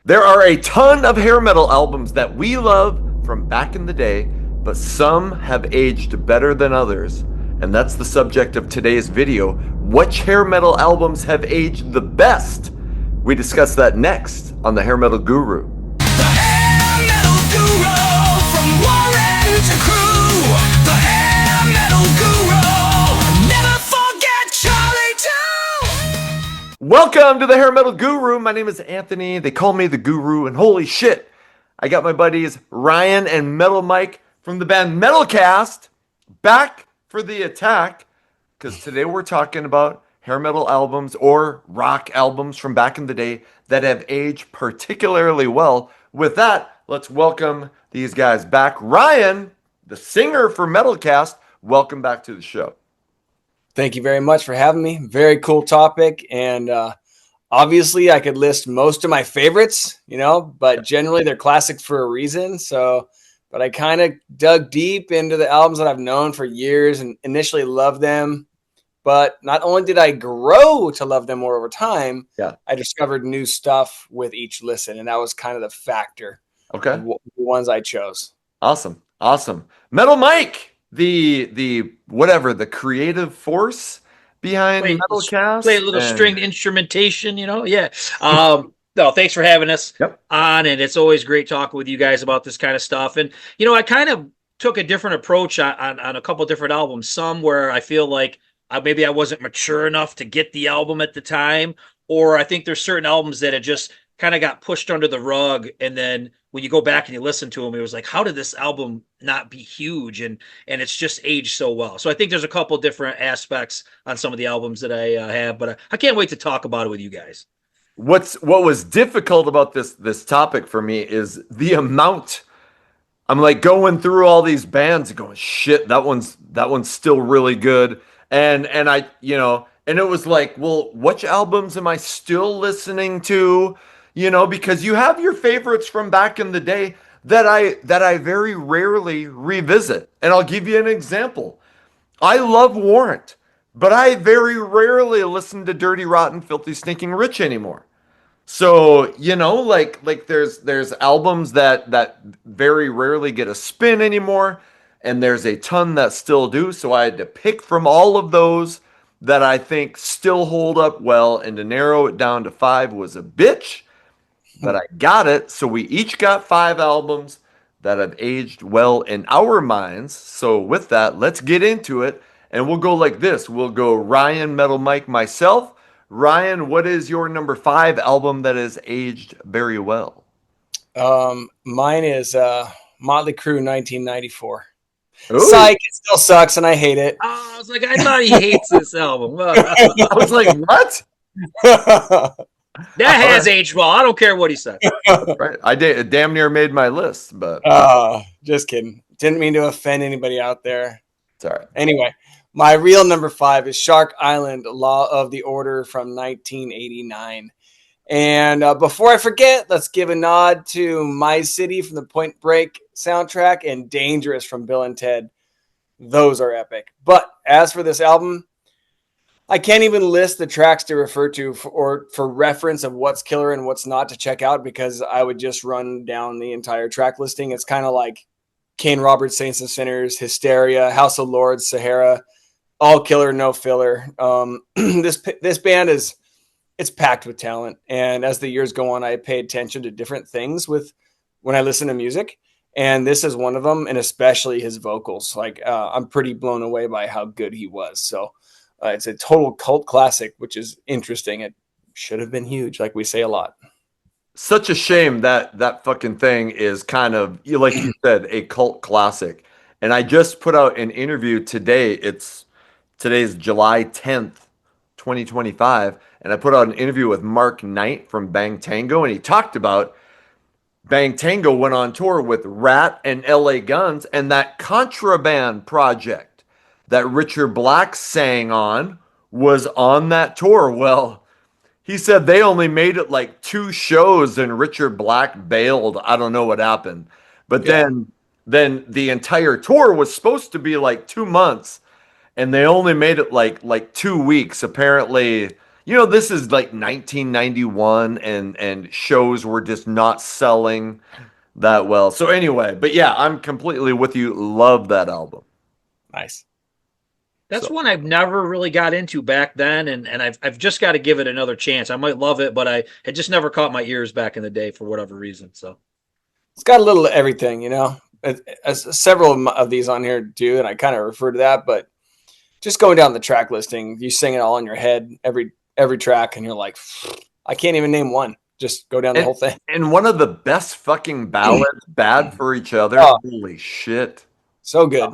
There are a ton of hair metal albums that we love from back in the day, but some have aged better than others. And that's the subject of today's video. Which hair metal albums have aged the best? We discuss that next on the Hair Metal Guru. The Hair Metal Guru, from Warren to Crew. The Hair Metal Guru, never forget Charlie too. Welcome to the Hair Metal Guru. My name is Anthony. They call me the Guru, and holy shit, I got my buddies Ryan and Metal Mike from the band Metalkast back for the attack, because today we're talking about hair metal albums or rock albums from back in the day that have aged particularly well. With that, let's welcome these guys back. Ryan, the singer for Metalkast, welcome back to the show. Thank you very much for having me. Very cool topic. And obviously, I could list most of my favorites, but generally they're classics for a reason. But I kind of dug deep into the albums that I've known for years and initially loved them. But not only did I grow to love them more over time, I discovered new stuff with each listen. And that was kind of the factor of the ones I chose. Awesome. Metal Mike, the creative force behind Metalkast. Play a little stringed instrumentation, Yeah. No, thanks for having us on, and it's always great talking with you guys about this kind of stuff. And I kind of took a different approach on a couple different albums. Some where I feel like maybe I wasn't mature enough to get the album at the time, or I think there's certain albums that had just kind of got pushed under the rug, and then when you go back and you listen to them, it was like, how did this album not be huge? And it's just aged so well. So I think there's a couple different aspects on some of the albums that I have, but I can't wait to talk about it with you guys. What was difficult about this topic for me is the amount. I'm like going through all these bands and going, shit, that one's still really good. And I, and it was like, well, which albums am I still listening to? Because you have your favorites from back in the day that I very rarely revisit. And I'll give you an example. I love Warrant, but I very rarely listen to Dirty Rotten Filthy Stinking Rich anymore. So, like there's albums that very rarely get a spin anymore, and there's a ton that still do. So I had to pick from all of those that I think still hold up well, and to narrow it down to 5 was a bitch. But I got it. So we each got 5 albums that have aged well in our minds. So with that, let's get into it. And we'll go like this. We'll go Ryan, Metal Mike, myself. Ryan, what is your number 5 album that has aged very well? Mine is Motley Crue 1994. Ooh. Psych, it still sucks and I hate it. Oh, I was like, I thought he hates this album. I was like, what? That has aged well. I don't care what he said. Right. I damn near made my list, but just kidding. Didn't mean to offend anybody out there. It's all right. Anyway, my real number 5 is Shark Island, Law of the Order from 1989. And before I forget, let's give a nod to My City from the Point Break soundtrack and Dangerous from Bill and Ted. Those are epic. But as for this album, I can't even list the tracks to refer to for reference of what's killer and what's not to check out, because I would just run down the entire track listing. It's kind of like Kane Roberts, Saints and Sinners, Hysteria, House of Lords, Sahara, all killer, no filler. This band it's packed with talent. And as the years go on, I pay attention to different things when I listen to music. And this is one of them, and especially his vocals. I'm pretty blown away by how good he was. So it's a total cult classic, which is interesting. It should have been huge, like we say a lot. Such a shame that fucking thing is kind of, like you said, a cult classic. And I just put out an interview today. Today's July 10th, 2025. And I put out an interview with Mark Knight from Bang Tango. And he talked about Bang Tango went on tour with Rat and LA Guns, and that Contraband project that Richard Black sang on was on that tour. Well, he said they only made it like 2 shows and Richard Black bailed. I don't know what happened. But then the entire tour was supposed to be like 2 months, and they only made it like 2 weeks. Apparently, this is like 1991 and shows were just not selling that well. So anyway, but yeah, I'm completely with you. Love that album. Nice. That's So one I've never really got into back then, and I've just got to give it another chance. I might love it, but I had just never caught my ears back in the day for whatever reason. So It's got a little of everything, you know. As several of these on here do, and I kind of refer to that. But just going down the track listing, you sing it all in your head, every track, and you're like, I can't even name one. Just go down the and whole thing. and one of the best fucking ballads, "Bad for Each Other." Oh, Holy shit. so good.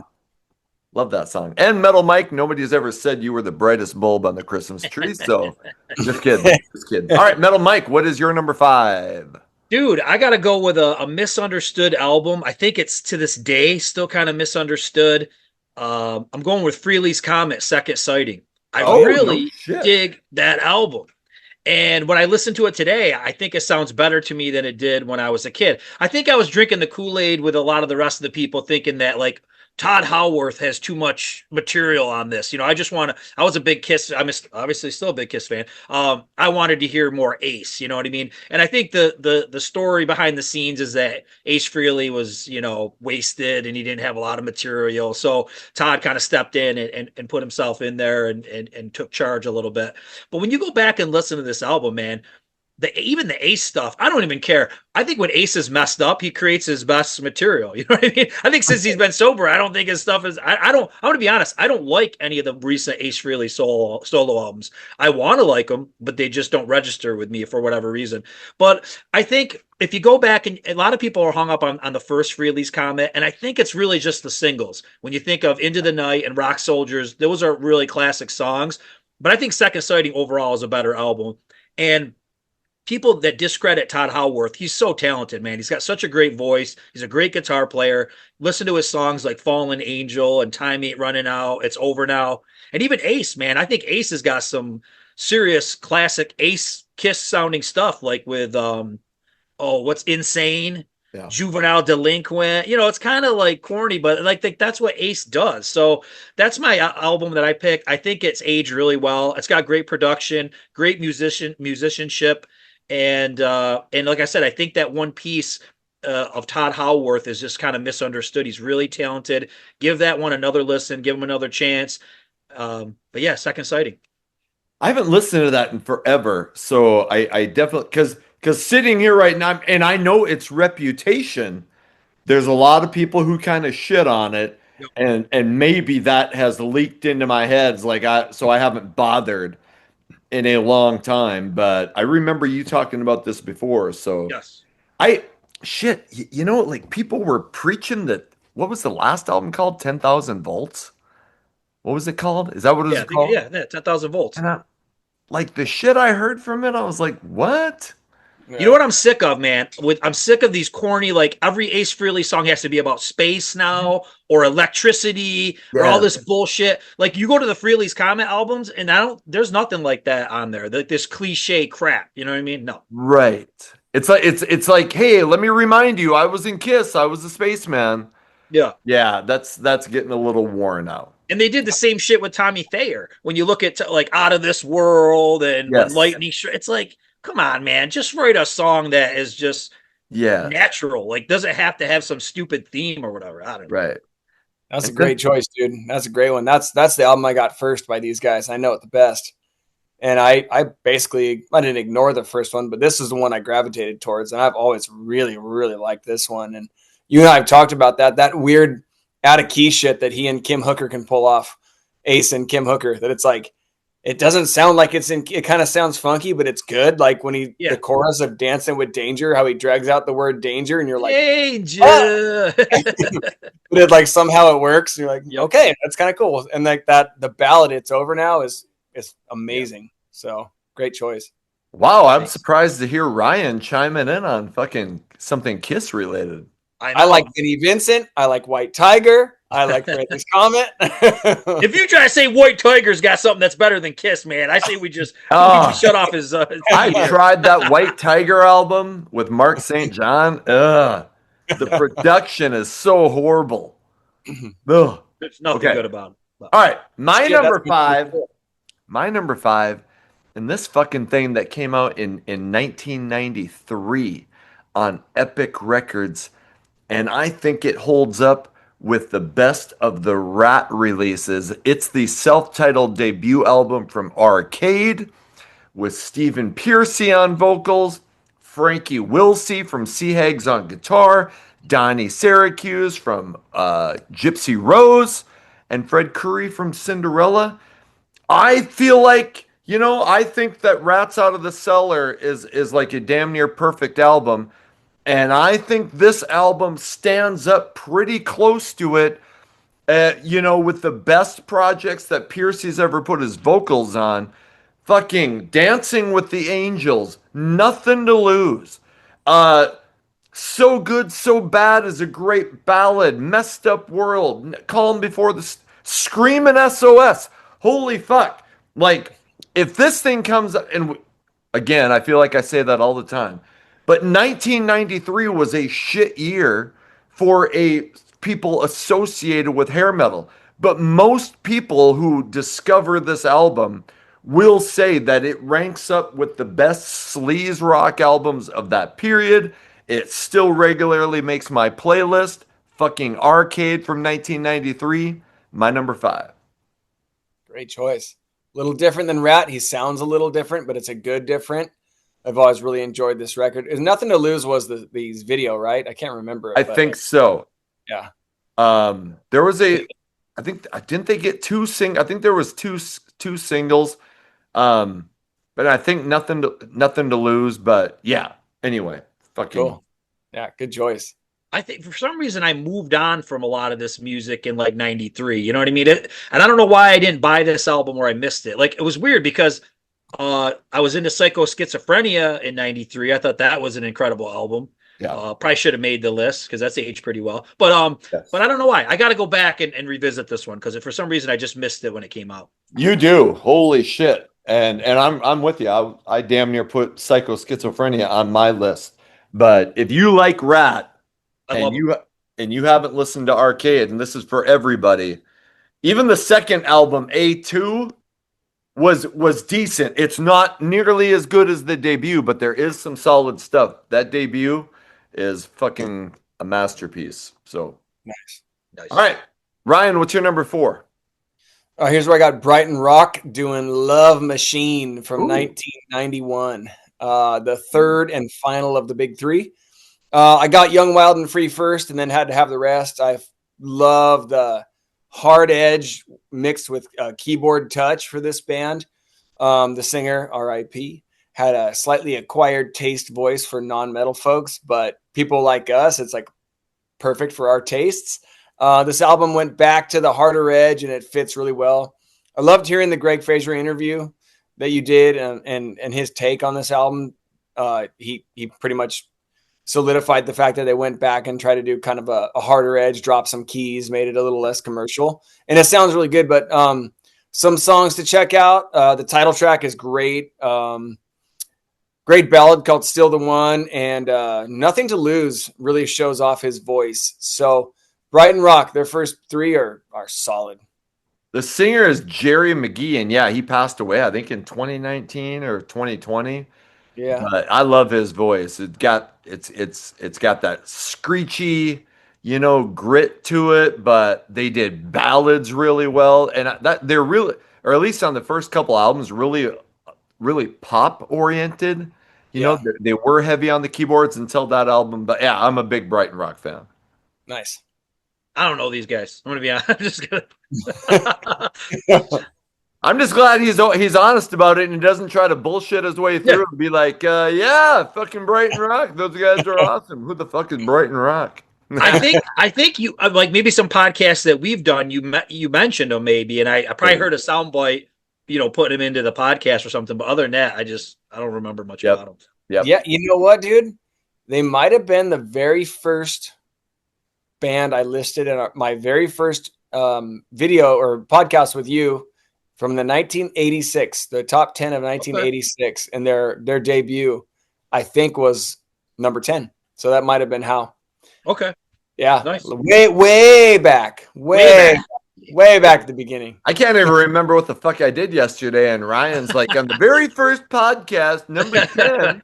Love that song. And Metal Mike, nobody's ever said you were the brightest bulb on the Christmas tree. So just kidding. Just kidding. All right, Metal Mike, what is your number 5? dude, I got to go with a misunderstood album. I think it's to this day still kind of misunderstood. I'm going with Freely's Comet, Second Sighting. I Oh, no really shit. dig that album. And when I listen to it today, I think it sounds better to me than it did when I was a kid. I think I was drinking the Kool-Aid with a lot of the rest of the people thinking that like Todd Howarth has too much material on this. I just want to, I was a big Kiss. I'm obviously still a big Kiss fan. I wanted to hear more Ace, you know what I mean? And I think the story behind the scenes is that Ace Frehley was, wasted and he didn't have a lot of material. So Todd kind of stepped in and put himself in there and took charge a little bit. But when you go back and listen to this album, man, even the Ace stuff, I don't even care. I think when Ace is messed up, he creates his best material. You know what I mean? I think since he's been sober, I don't think his stuff is. I don't. I'm gonna be honest. I don't like any of the recent Ace Frehley solo albums. I want to like them, but they just don't register with me for whatever reason. But I think if you go back and a lot of people are hung up on the first Frehley's Comet, and I think it's really just the singles. When you think of Into the Night and Rock Soldiers, those are really classic songs. But I think Second Sighting overall is a better album. And people that discredit Todd Howarth, he's so talented, man. He's got such a great voice. He's a great guitar player. Listen to his songs like Fallen Angel and Time Ain't Running Out. It's Over Now. And even Ace, man. I think Ace has got some serious classic Ace Kiss sounding stuff, like with what's Insane, Yeah. Juvenile Delinquent. It's kind of like corny, but like that's what Ace does. So that's my album that I picked. I think it's aged really well. It's got great production, great musicianship. And like I said, I think that one piece of Todd Howarth is just kind of misunderstood. He's really talented. Give that one another listen. Give him another chance. But yeah, Second Sighting. I haven't listened to that in forever. So I definitely, because sitting here right now, and I know its reputation, there's a lot of people who kind of shit on it. Yep. And maybe that has leaked into my head. So I haven't bothered in a long time, but I remember you talking about this before. So Yes. I shit, like people were preaching that. What was the last album called? 10,000 volts. What was it called? Is that what it Yeah. was called? Yeah. 10,000 volts. And like the shit I heard from it, I was like, what? You know what I'm sick of, man? I'm sick of these corny, like every Ace Frehley song has to be about space now or electricity or all Yeah. this bullshit. Like you go to the Frehley's Comet albums and there's nothing like that on there. This cliche crap. You know what I mean? No. Right. It's like, hey, let me remind you, I was in Kiss, I was a spaceman. Yeah. Yeah, that's getting a little worn out. And they did the same shit with Tommy Thayer. When you look at like Out of This World and Yes. Lightning, it's like, come on, man, just write a song that is just Yeah. natural. Like, doesn't have to have some stupid theme or whatever. I don't know. Right. That's a great choice, dude. That's a great one. That's the album I got first by these guys. I know it the best. And I basically, I didn't ignore the first one, but this is the one I gravitated towards. And I've always really, really liked this one. And you and I have talked about that weird out of key shit that he and Kim Hooker can pull off, Ace and Kim Hooker, that it's like, it doesn't sound like it kind of sounds funky, but it's good. Like when the chorus of Dancing with Danger, how he drags out the word danger and you're like, danger. Ah! But it like somehow it works. And you're like, okay, that's kind of cool. And like the ballad, It's Over Now is amazing. Yeah. So great choice. Wow, I'm surprised to hear Ryan chiming in on fucking something Kiss related. I like Vinnie Vincent. I like White Tiger. I like Frehley's Comet. If you try to say White Tiger's got something that's better than Kiss, man, I say we just shut off his. I tried that White Tiger album with Mark St. John. The production is so horrible. Ugh. There's nothing good about it. All right, my number five And this fucking thing that came out in 1993 on Epic Records, and I think it holds up with the best of the Rat releases. It's the self-titled debut album from Arcade with Stephen Piercy on vocals, Frankie Wilsey from Sea Hags on guitar, Donnie Syracuse from Gypsy Rose, and Fred Curry from Cinderella. I feel like, I think that Rats Out of the Cellar is like a damn near perfect album. And I think this album stands up pretty close to it, with the best projects that Piercy's ever put his vocals on. Fucking Dancing with the Angels, Nothing to Lose. Uh, So Good, So Bad is a great ballad. Messed Up World, Calm Before the Screaming SOS. Holy fuck. Like, if this thing comes, and again, I feel like I say that all the time, but 1993 was a shit year for a people associated with hair metal. But most people who discover this album will say that it ranks up with the best sleaze rock albums of that period. It still regularly makes my playlist. Fucking Arcade from 1993, my number 5. Great choice. A little different than Rat. He sounds a little different, but it's a good different. I've always really enjoyed this record. Is Nothing to Lose was the video, right? I can't remember I it, but think so. yeah. There was I think, didn't they get I think there was two singles. But I think nothing to lose. But yeah. Anyway, fucking Cool. Yeah, good choice. I think for some reason I moved on from a lot of this music in like 93. You know what I mean? And I don't know why I didn't buy this album or I missed it. Like it was weird because I was into Psycho Schizophrenia in 93. I thought that was an incredible album. yeah. Probably should have made the list because that's aged pretty well. But Yes. but I don't know why. I got to go back and revisit this one because for some reason I just missed it when it came out. You do. Holy shit. And I'm with you. I damn near put Psycho Schizophrenia on my list. But if you like Rat I love it. and you haven't listened to Arcade, and this is for everybody, even the second album, A2, was decent. It's not nearly as good as the debut, but there is some solid stuff. That debut is fucking a masterpiece. So, Nice. Nice. all right. Ryan, what's your number 4? Here's where I got Brighton Rock doing Love Machine from Ooh. 1991. The third and final of the big three. I got Young, Wild, and Free first and then had to have the rest. I love the hard edge mixed with keyboard touch for this band. The singer, R.I.P., had a slightly acquired taste voice for non-metal folks, but people like us, it's like perfect for our tastes. This album went back to the harder edge and it fits really well. I loved hearing the Greg Fraser interview that you did and his take on this album. He pretty much solidified the fact that they went back and tried to do kind of a harder edge, drop some keys, made it a little less commercial. And it sounds really good, but some songs to check out. The title track is great. Great ballad called Still the One, and Nothing to Lose really shows off his voice. So Brighton Rock, their first three are solid. The singer is Jerry McGee, and yeah, he passed away, I think, in 2019 or 2020. Yeah. But I love his voice. It's got that screechy, grit to it, but they did ballads really well. And that they're really, or at least on the first couple albums, really, really pop oriented. Yeah. They were heavy on the keyboards until that album. But yeah, I'm a big Brighton Rock fan. Nice. I don't know these guys. I'm gonna be honest. I'm just gonna. I'm just glad he's honest about it and he doesn't try to bullshit his way through and be like, yeah, fucking Brighton Rock. Those guys are awesome. Who the fuck is Brighton Rock? I think you like maybe some podcasts that we've done. You mentioned them maybe, and I probably heard a soundbite, putting him into the podcast or something. But other than that, I don't remember much about them. Yep. Yeah, you know what, dude? They might have been the very first band I listed in my very first video or podcast with you from the 1986, the top 10 of 1986, and their debut, I think, was number 10. So that might have been how. Okay. Yeah. Nice. Way back. Way back. way back at the beginning. I can't even remember what the fuck I did yesterday. And Ryan's like, on the very first podcast, number 10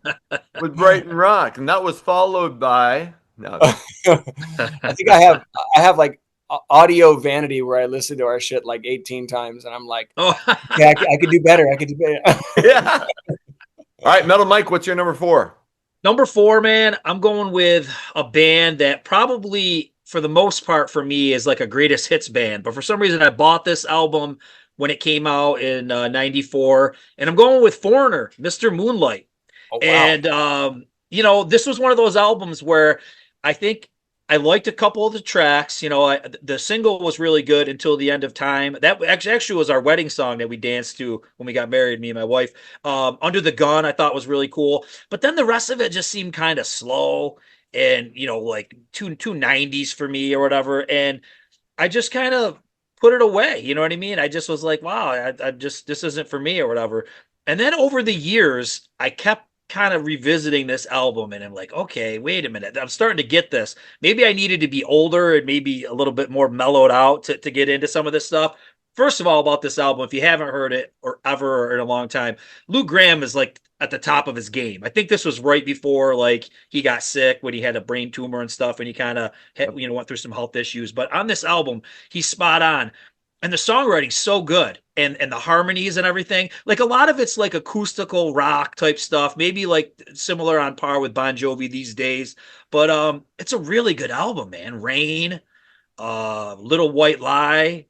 was Brighton Rock. And that was followed by, no. I think I have like audio vanity where I listen to our shit like 18 times, and I'm like, Oh, yeah, I could do better. I could do better. Yeah. All right, Metal Mike, what's your number 4? number 4, man, I'm going with a band that probably, for the most part, for me, is like a greatest hits band. But for some reason, I bought this album when it came out in '94, and I'm going with Foreigner, Mr. Moonlight. Oh, wow. And this was one of those albums where I think I liked a couple of the tracks. The single was really good until the end of time. That actually was our wedding song that we danced to when we got married, me and my wife. Under the Gun, I thought was really cool, but then the rest of it just seemed kind of slow and like two 90s for me or whatever. And I just kind of put it away. You know what I mean? I just was like, wow, I just this isn't for me or whatever. And then over the years, I kept kind of revisiting this album and I'm like, okay, wait a minute. I'm starting to get this. Maybe I needed to be older and maybe a little bit more mellowed out to get into some of this stuff. First of all, about this album, if you haven't heard it or ever or in a long time, Lou Gramm is like at the top of his game. I think this was right before like he got sick when he had a brain tumor and stuff, and he kind of went through some health issues. But on this album, he's spot on, and the songwriting's so good, and the harmonies and everything. Like a lot of it's like acoustical rock type stuff, maybe like similar on par with Bon Jovi these days. But it's a really good album, man. Rain, Little White Lie,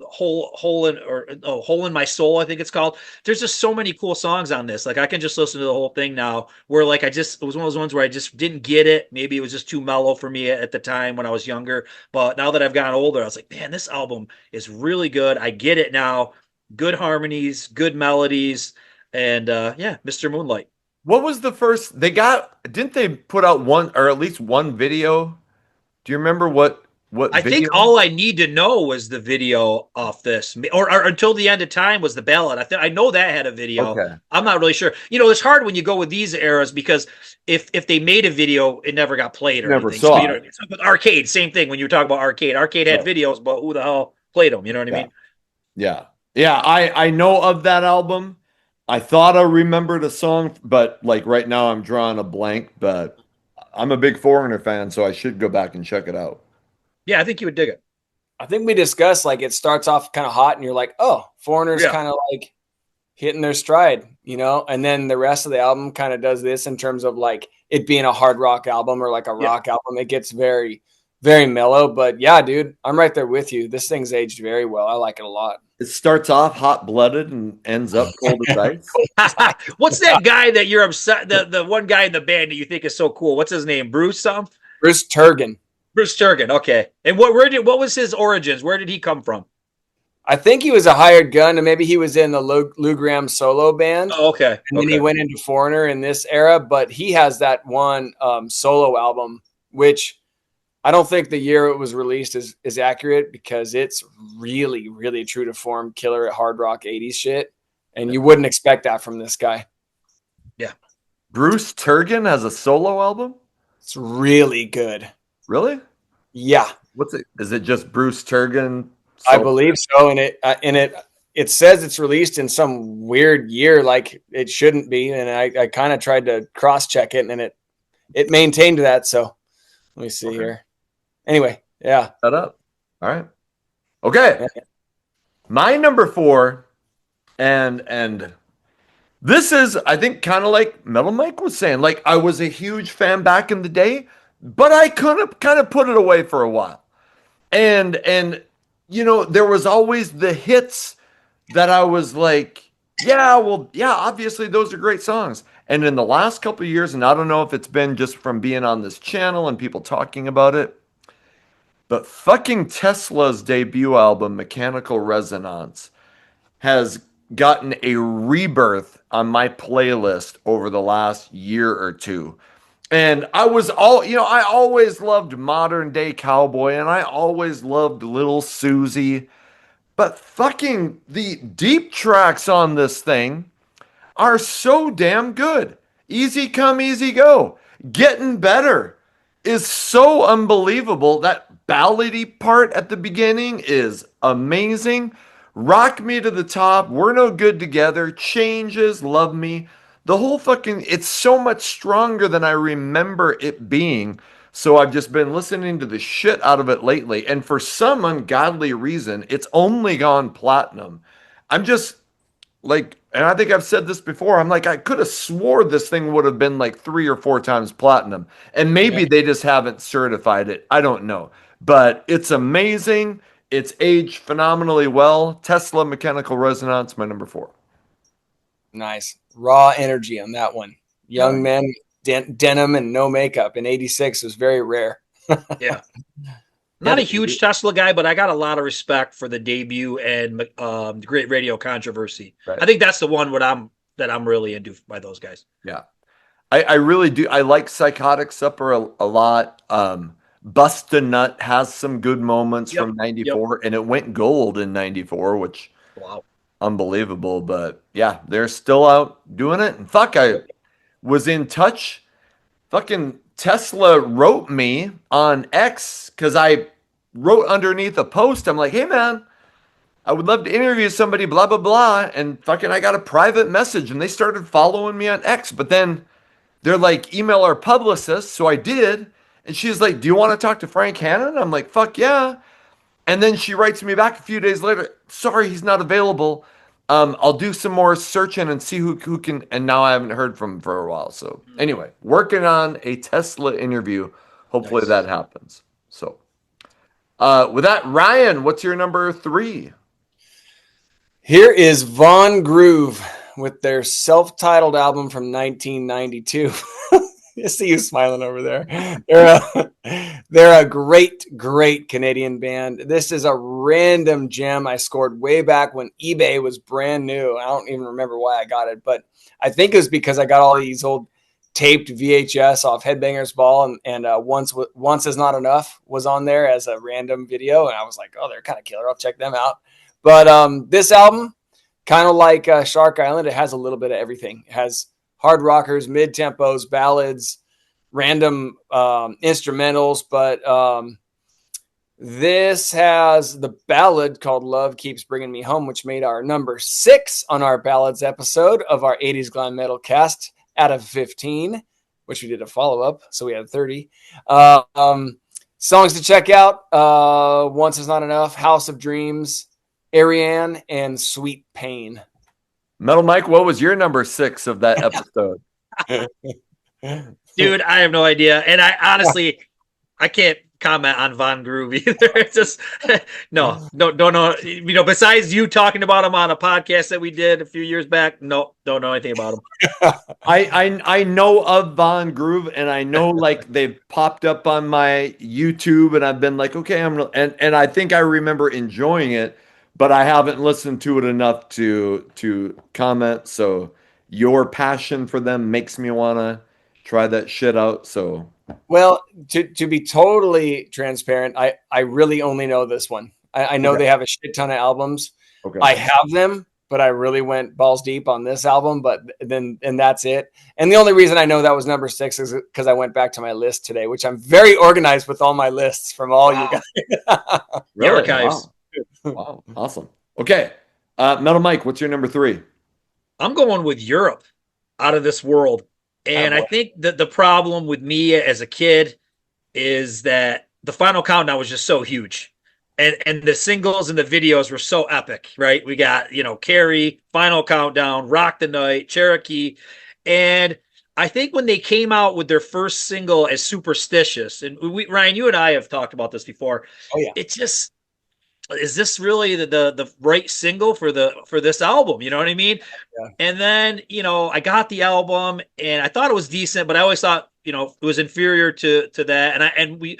hole in my soul, I think it's called. There's just so many cool songs on this. Like I can just listen to the whole thing now, where like it was one of those ones where I just didn't get it. Maybe it was just too mellow for me at the time when I was younger, but now that I've gotten older, I was like, man, this album is really good. I get it now. Good harmonies, good melodies, and yeah, Mr. Moonlight. What was the first didn't they put out one or at least one video? Do you remember what I think video? all I need to know was the video off this, or until the end of time was the ballad. I know that had a video. Okay. I'm not really sure. It's hard when you go with these eras because if they made a video, it never got played or Never anything. saw So, it. with Arcade, same thing. When you were talking about Arcade, Arcade had Right. videos, but who the hell played them? You know what I Yeah. mean? Yeah. Yeah, I know of that album. I thought I remembered a song, but like right now I'm drawing a blank, but I'm a big Foreigner fan, so I should go back and check it out. Yeah, I think you would dig it. I think we discussed like it starts off kind of hot, and you're like, oh, Foreigner's Yeah. kind of like hitting their stride, and then the rest of the album kind of does this in terms of like it being a hard rock album or like a rock album. It gets very, very mellow. But yeah, dude, I'm right there with you. This thing's aged very well. I like it a lot. It starts off hot-blooded and ends up cold as ice. What's that guy that you're upset? The one guy in the band that you think is so cool. What's his name? Bruce something? Bruce Turgan. Bruce Turgan. Okay. And what was his origins? Where did he come from? I think he was a hired gun, and maybe he was in the Lou Gramm solo band. Oh, okay. And then he went into Foreigner in this era, but he has that one solo album, which I don't think the year it was released is accurate because it's really, really true to form, killer hard rock 80s shit. And you wouldn't expect that from this guy. Yeah. Bruce Turgan has a solo album? It's really good. Really? Yeah. What's it? Is it just Bruce Turgan? I believe so. And it says it's released in some weird year, like it shouldn't be. And I kind of tried to cross check it, and it maintained that. So let me see here. Anyway, yeah. Set up. All right. Okay. My number 4, and this is, I think, kind of like Metal Mike was saying. Like, I was a huge fan back in the day, but I kind of put it away for a while. And there was always the hits that I was like, yeah, well, yeah, obviously those are great songs. And in the last couple of years, and I don't know if it's been just from being on this channel and people talking about it, but fucking Tesla's debut album, Mechanical Resonance, has gotten a rebirth on my playlist over the last year or two. And I always loved modern day cowboy, and I always loved Little Susie. But fucking the deep tracks on this thing are so damn good. Easy come, easy go. Getting better. is so unbelievable. That ballady part at the beginning is amazing. Rock Me to the Top, We're No Good Together, Changes, Love Me. The whole fucking, it's so much stronger than I remember it being. So I've just been listening to the shit out of it lately. And for some ungodly reason, it's only gone platinum. I'm just like, and I think I've said this before. I'm like, I could have swore this thing would have been like 3 or 4 times platinum. And Yeah. maybe they just haven't certified it. I don't know. But it's amazing. It's aged phenomenally well. Tesla Mechanical Resonance, my number 4. Nice. Raw energy on that one. Hell Young men, denim and no makeup in 86 was very rare. Yeah. yeah. Not a huge Tesla guy, but I got a lot of respect for the debut and the Great Radio Controversy. Right. I think that's the one that I'm really into by those guys. Yeah. I really do. I like Psychotic Supper a lot. Bust a Nut has some good moments Yep. from 94, and it went gold in 94, which Wow. unbelievable. But yeah, they're still out doing it. And fuck, I was in touch. Fucking Tesla wrote me on X because I wrote underneath a post. I'm like, hey man, I would love to interview somebody, blah, blah, blah. And fucking I got a private message and they started following me on X. But then they're like, email our publicist. So I did. And she's like, do you want to talk to Frank Hannon? I'm like, fuck yeah. And then she writes me back a few days later, sorry, he's not available. I'll do some more searching and see who can. And now I haven't heard from him for a while. So anyway, working on a Tesla interview. Hopefully Nice. that happens. So with that, Ryan, what's your number 3? Here is Von Groove with their self-titled album from 1992. I see you smiling over there. They're a great, great Canadian band. This is a random gem I scored way back when eBay was brand new. I don't even remember why I got it, but I think it was because I got all these old taped VHS off Headbangers Ball, and Once Is Not Enough was on there as a random video, and I was like, oh, they're kind of killer. I'll check them out. But this album, kind of like Shark Island, it has a little bit of everything. It has hard rockers, mid-tempos, ballads, random instrumentals, but this has the ballad called Love Keeps Bringing Me Home, which made our number 6 on our ballads episode of our 80s Glam Metal cast out of 15, which we did a follow-up, so we had 30. Songs to check out, Once Is Not Enough, House of Dreams, Ariane, and Sweet Pain. Metal Mike, what was your number 6 of that episode? Dude, I have no idea. And I honestly, I can't comment on Von Groove either. It's just, no, don't know. You know, besides you talking about him on a podcast that we did a few years back, no, don't know anything about him. I know of Von Groove, and I know like they've popped up on my YouTube, and I've been like, okay, and I think I remember enjoying it, but I haven't listened to it enough to comment. So your passion for them makes me want to try that shit out. So well, to be totally transparent, I really only know this one. I know they have a shit ton of albums. okay, I have them, but I really went balls deep on this album. But then that's it. And the only reason I know that was number 6 is because I went back to my list today, which I'm very organized with all my lists from all you guys. really? Archives. Wow, awesome. Okay, Metal Mike, what's your number 3? I'm going with Europe, Out of This World. And I think that the problem with me as a kid is that the Final Countdown was just so huge. And the singles and the videos were so epic, right? We got, Carrie, Final Countdown, Rock the Night, Cherokee. And I think when they came out with their first single as Superstitious, and Ryan, you and I have talked about this before. Oh, yeah. It's just, is this really the right single for this album? You know what I mean? Yeah. And then, I got the album and I thought it was decent, but I always thought, it was inferior to that. And we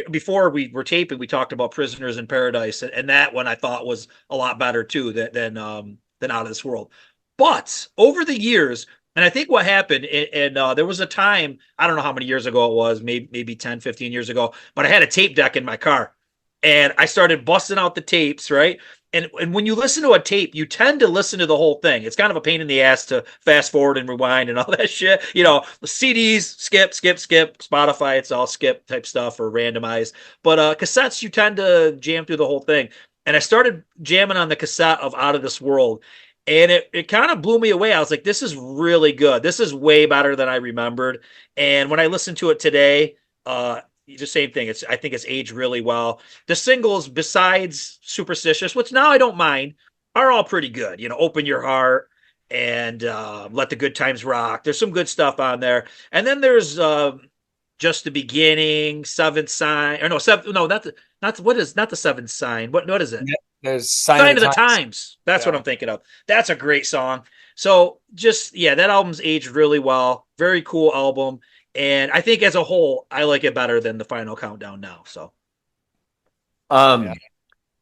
before we were taping, we talked about Prisoners in Paradise, and that one I thought was a lot better too than Out of This World. But over the years, and I think what happened, and there was a time, I don't know how many years ago it was, maybe 10, 15 years ago, but I had a tape deck in my car. And I started busting out the tapes, right? and when you listen to a tape, you tend to listen to the whole thing. It's kind of a pain in the ass to fast forward and rewind and all that shit. You know, the CDs, skip, skip, skip. Spotify, it's all skip type stuff or randomized. But cassettes, you tend to jam through the whole thing. And I started jamming on the cassette of Out of This World. And it kind of blew me away. I was like, this is really good. This is way better than I remembered. And when I listened to it today, the same thing. I think it's aged really well. The singles, besides Superstitious, which now I don't mind, are all pretty good. You know, Open Your Heart and Let the Good Times Rock. There's some good stuff on there. And then there's Just the Beginning, Seventh Sign, or no, not the Seventh Sign. What is it? Yeah, there's Sign of the Times. That's what I'm thinking of. That's a great song. So just that album's aged really well. Very cool album. And I think as a whole, I like it better than the Final Countdown now. So,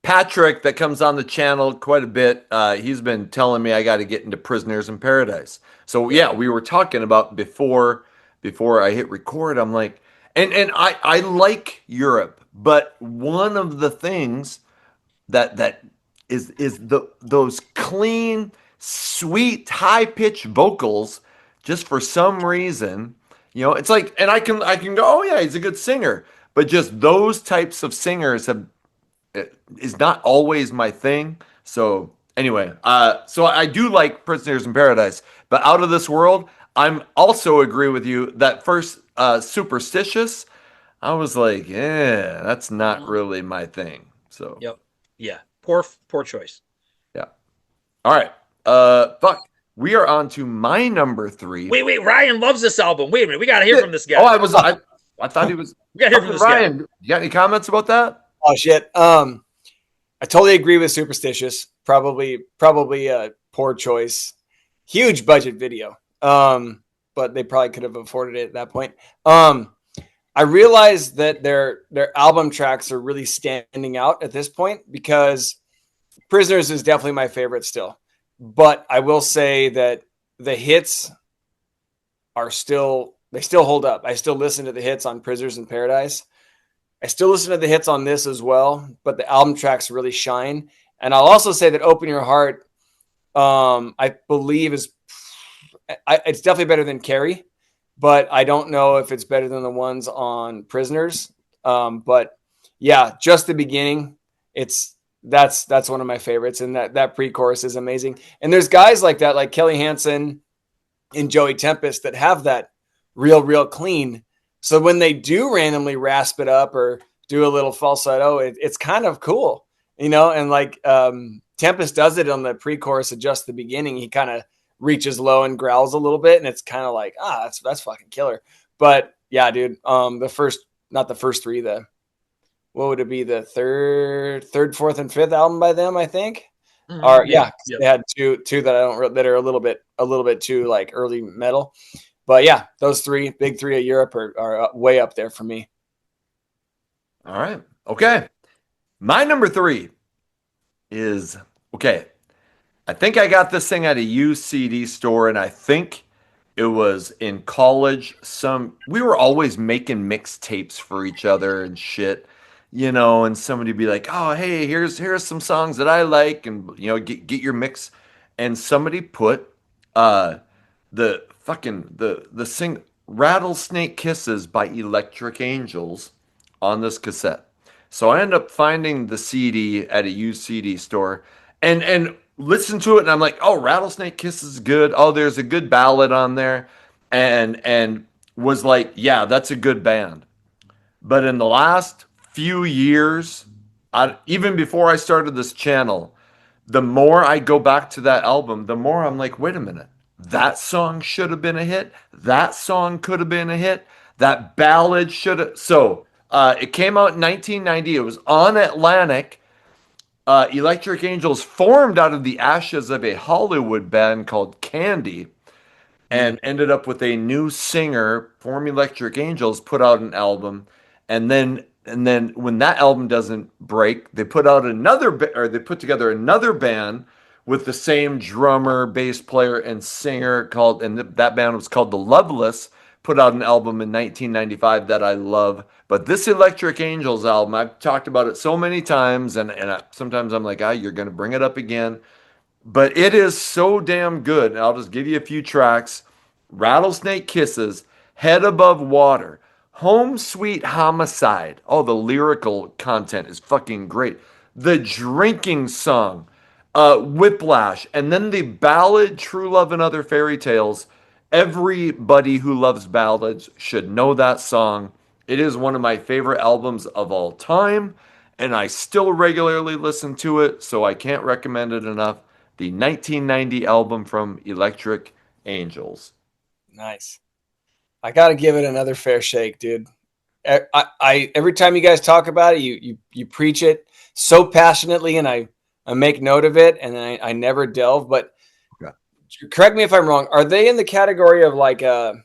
Patrick, that comes on the channel quite a bit, he's been telling me I got to get into Prisoners in Paradise. So yeah, we were talking about before I hit record. I'm like, and I like Europe, but one of the things that is those clean, sweet, high pitched vocals. Just for some reason, it's like, and I can go, oh yeah, he's a good singer, but just those types of singers is not always my thing. So anyway, so I do like Prisoners in Paradise, but Out of This World, I'm also agree with you that first Superstitious, I was like, yeah, that's not really my thing. So yep, yeah, poor choice. yeah. All right, fuck. We are on to my number 3. Wait, Ryan loves this album. Wait a minute, we gotta hear from this guy. Oh, I thought he was. We gotta hear from this Ryan, guy. you got any comments about that? Oh shit. I totally agree with Superstitious. Probably a poor choice. Huge budget video. But they probably could have afforded it at that point. I realized that their album tracks are really standing out at this point because Prisoners is definitely my favorite still. But I will say that the hits still hold up. I still listen to the hits on Prisoners in Paradise. I still listen to the hits on this as well, but the album tracks really shine. And I'll also say that Open Your Heart, I believe it's definitely better than Carrie, but I don't know if it's better than the ones on Prisoners. But yeah, Just the Beginning, that's one of my favorites, and that pre-chorus is amazing. And there's guys like that, like Kelly Hansen and Joey Tempest, that have that real clean. So when they do randomly rasp it up or do a little falsetto, it's kind of cool, And like Tempest does it on the pre-chorus of Just the Beginning. He kind of reaches low and growls a little bit, and it's kind of like, that's fucking killer. But yeah, dude, not the first 3, what would it be? The third, fourth, and fifth album by them, I think. Mm-hmm. Or yeah, they had two that that are a little bit too like early metal. But yeah, those big 3 of Europe are way up there for me. All right. Okay. My number 3 is, okay, I think I got this thing at a used CD store, and I think it was in college. We were always making mixtapes for each other and shit, and somebody be like, oh, hey, here's some songs that I like, and, get your mix. And somebody put the sing Rattlesnake Kisses by Electric Angels on this cassette. So I end up finding the CD at a used CD store and listen to it, and I'm like, oh, Rattlesnake Kisses is good. Oh, there's a good ballad on there, and was like, yeah, that's a good band. But in the last few years, even before I started this channel, the more I go back to that album, the more I'm like, wait a minute. That song should have been a hit. That song could have been a hit. That ballad should have. So it came out in 1990. It was on Atlantic. Electric Angels formed out of the ashes of a Hollywood band called Candy and ended up with a new singer from Electric Angels, put out an album. And then when that album doesn't break, they put together another band with the same drummer, bass player, and singer and that band was called The Loveless, put out an album in 1995 that I love. But this Electric Angels album, I've talked about it so many times, and sometimes I'm like, ah, you're going to bring it up again. But it is so damn good. And I'll just give you a few tracks. Rattlesnake Kisses, Head Above Water, Home Sweet Homicide. Oh, the lyrical content is fucking great. The Drinking Song, Whiplash, and then the ballad True Love and Other Fairy Tales. Everybody who loves ballads should know that song. It is one of my favorite albums of all time, and I still regularly listen to it, so I can't recommend it enough. The 1990 album from Electric Angels. Nice. I got to give it another fair shake, dude. I every time you guys talk about it, you preach it so passionately, and I make note of it, and I never delve. But Okay. correct me if I'm wrong. Are they in the category of like a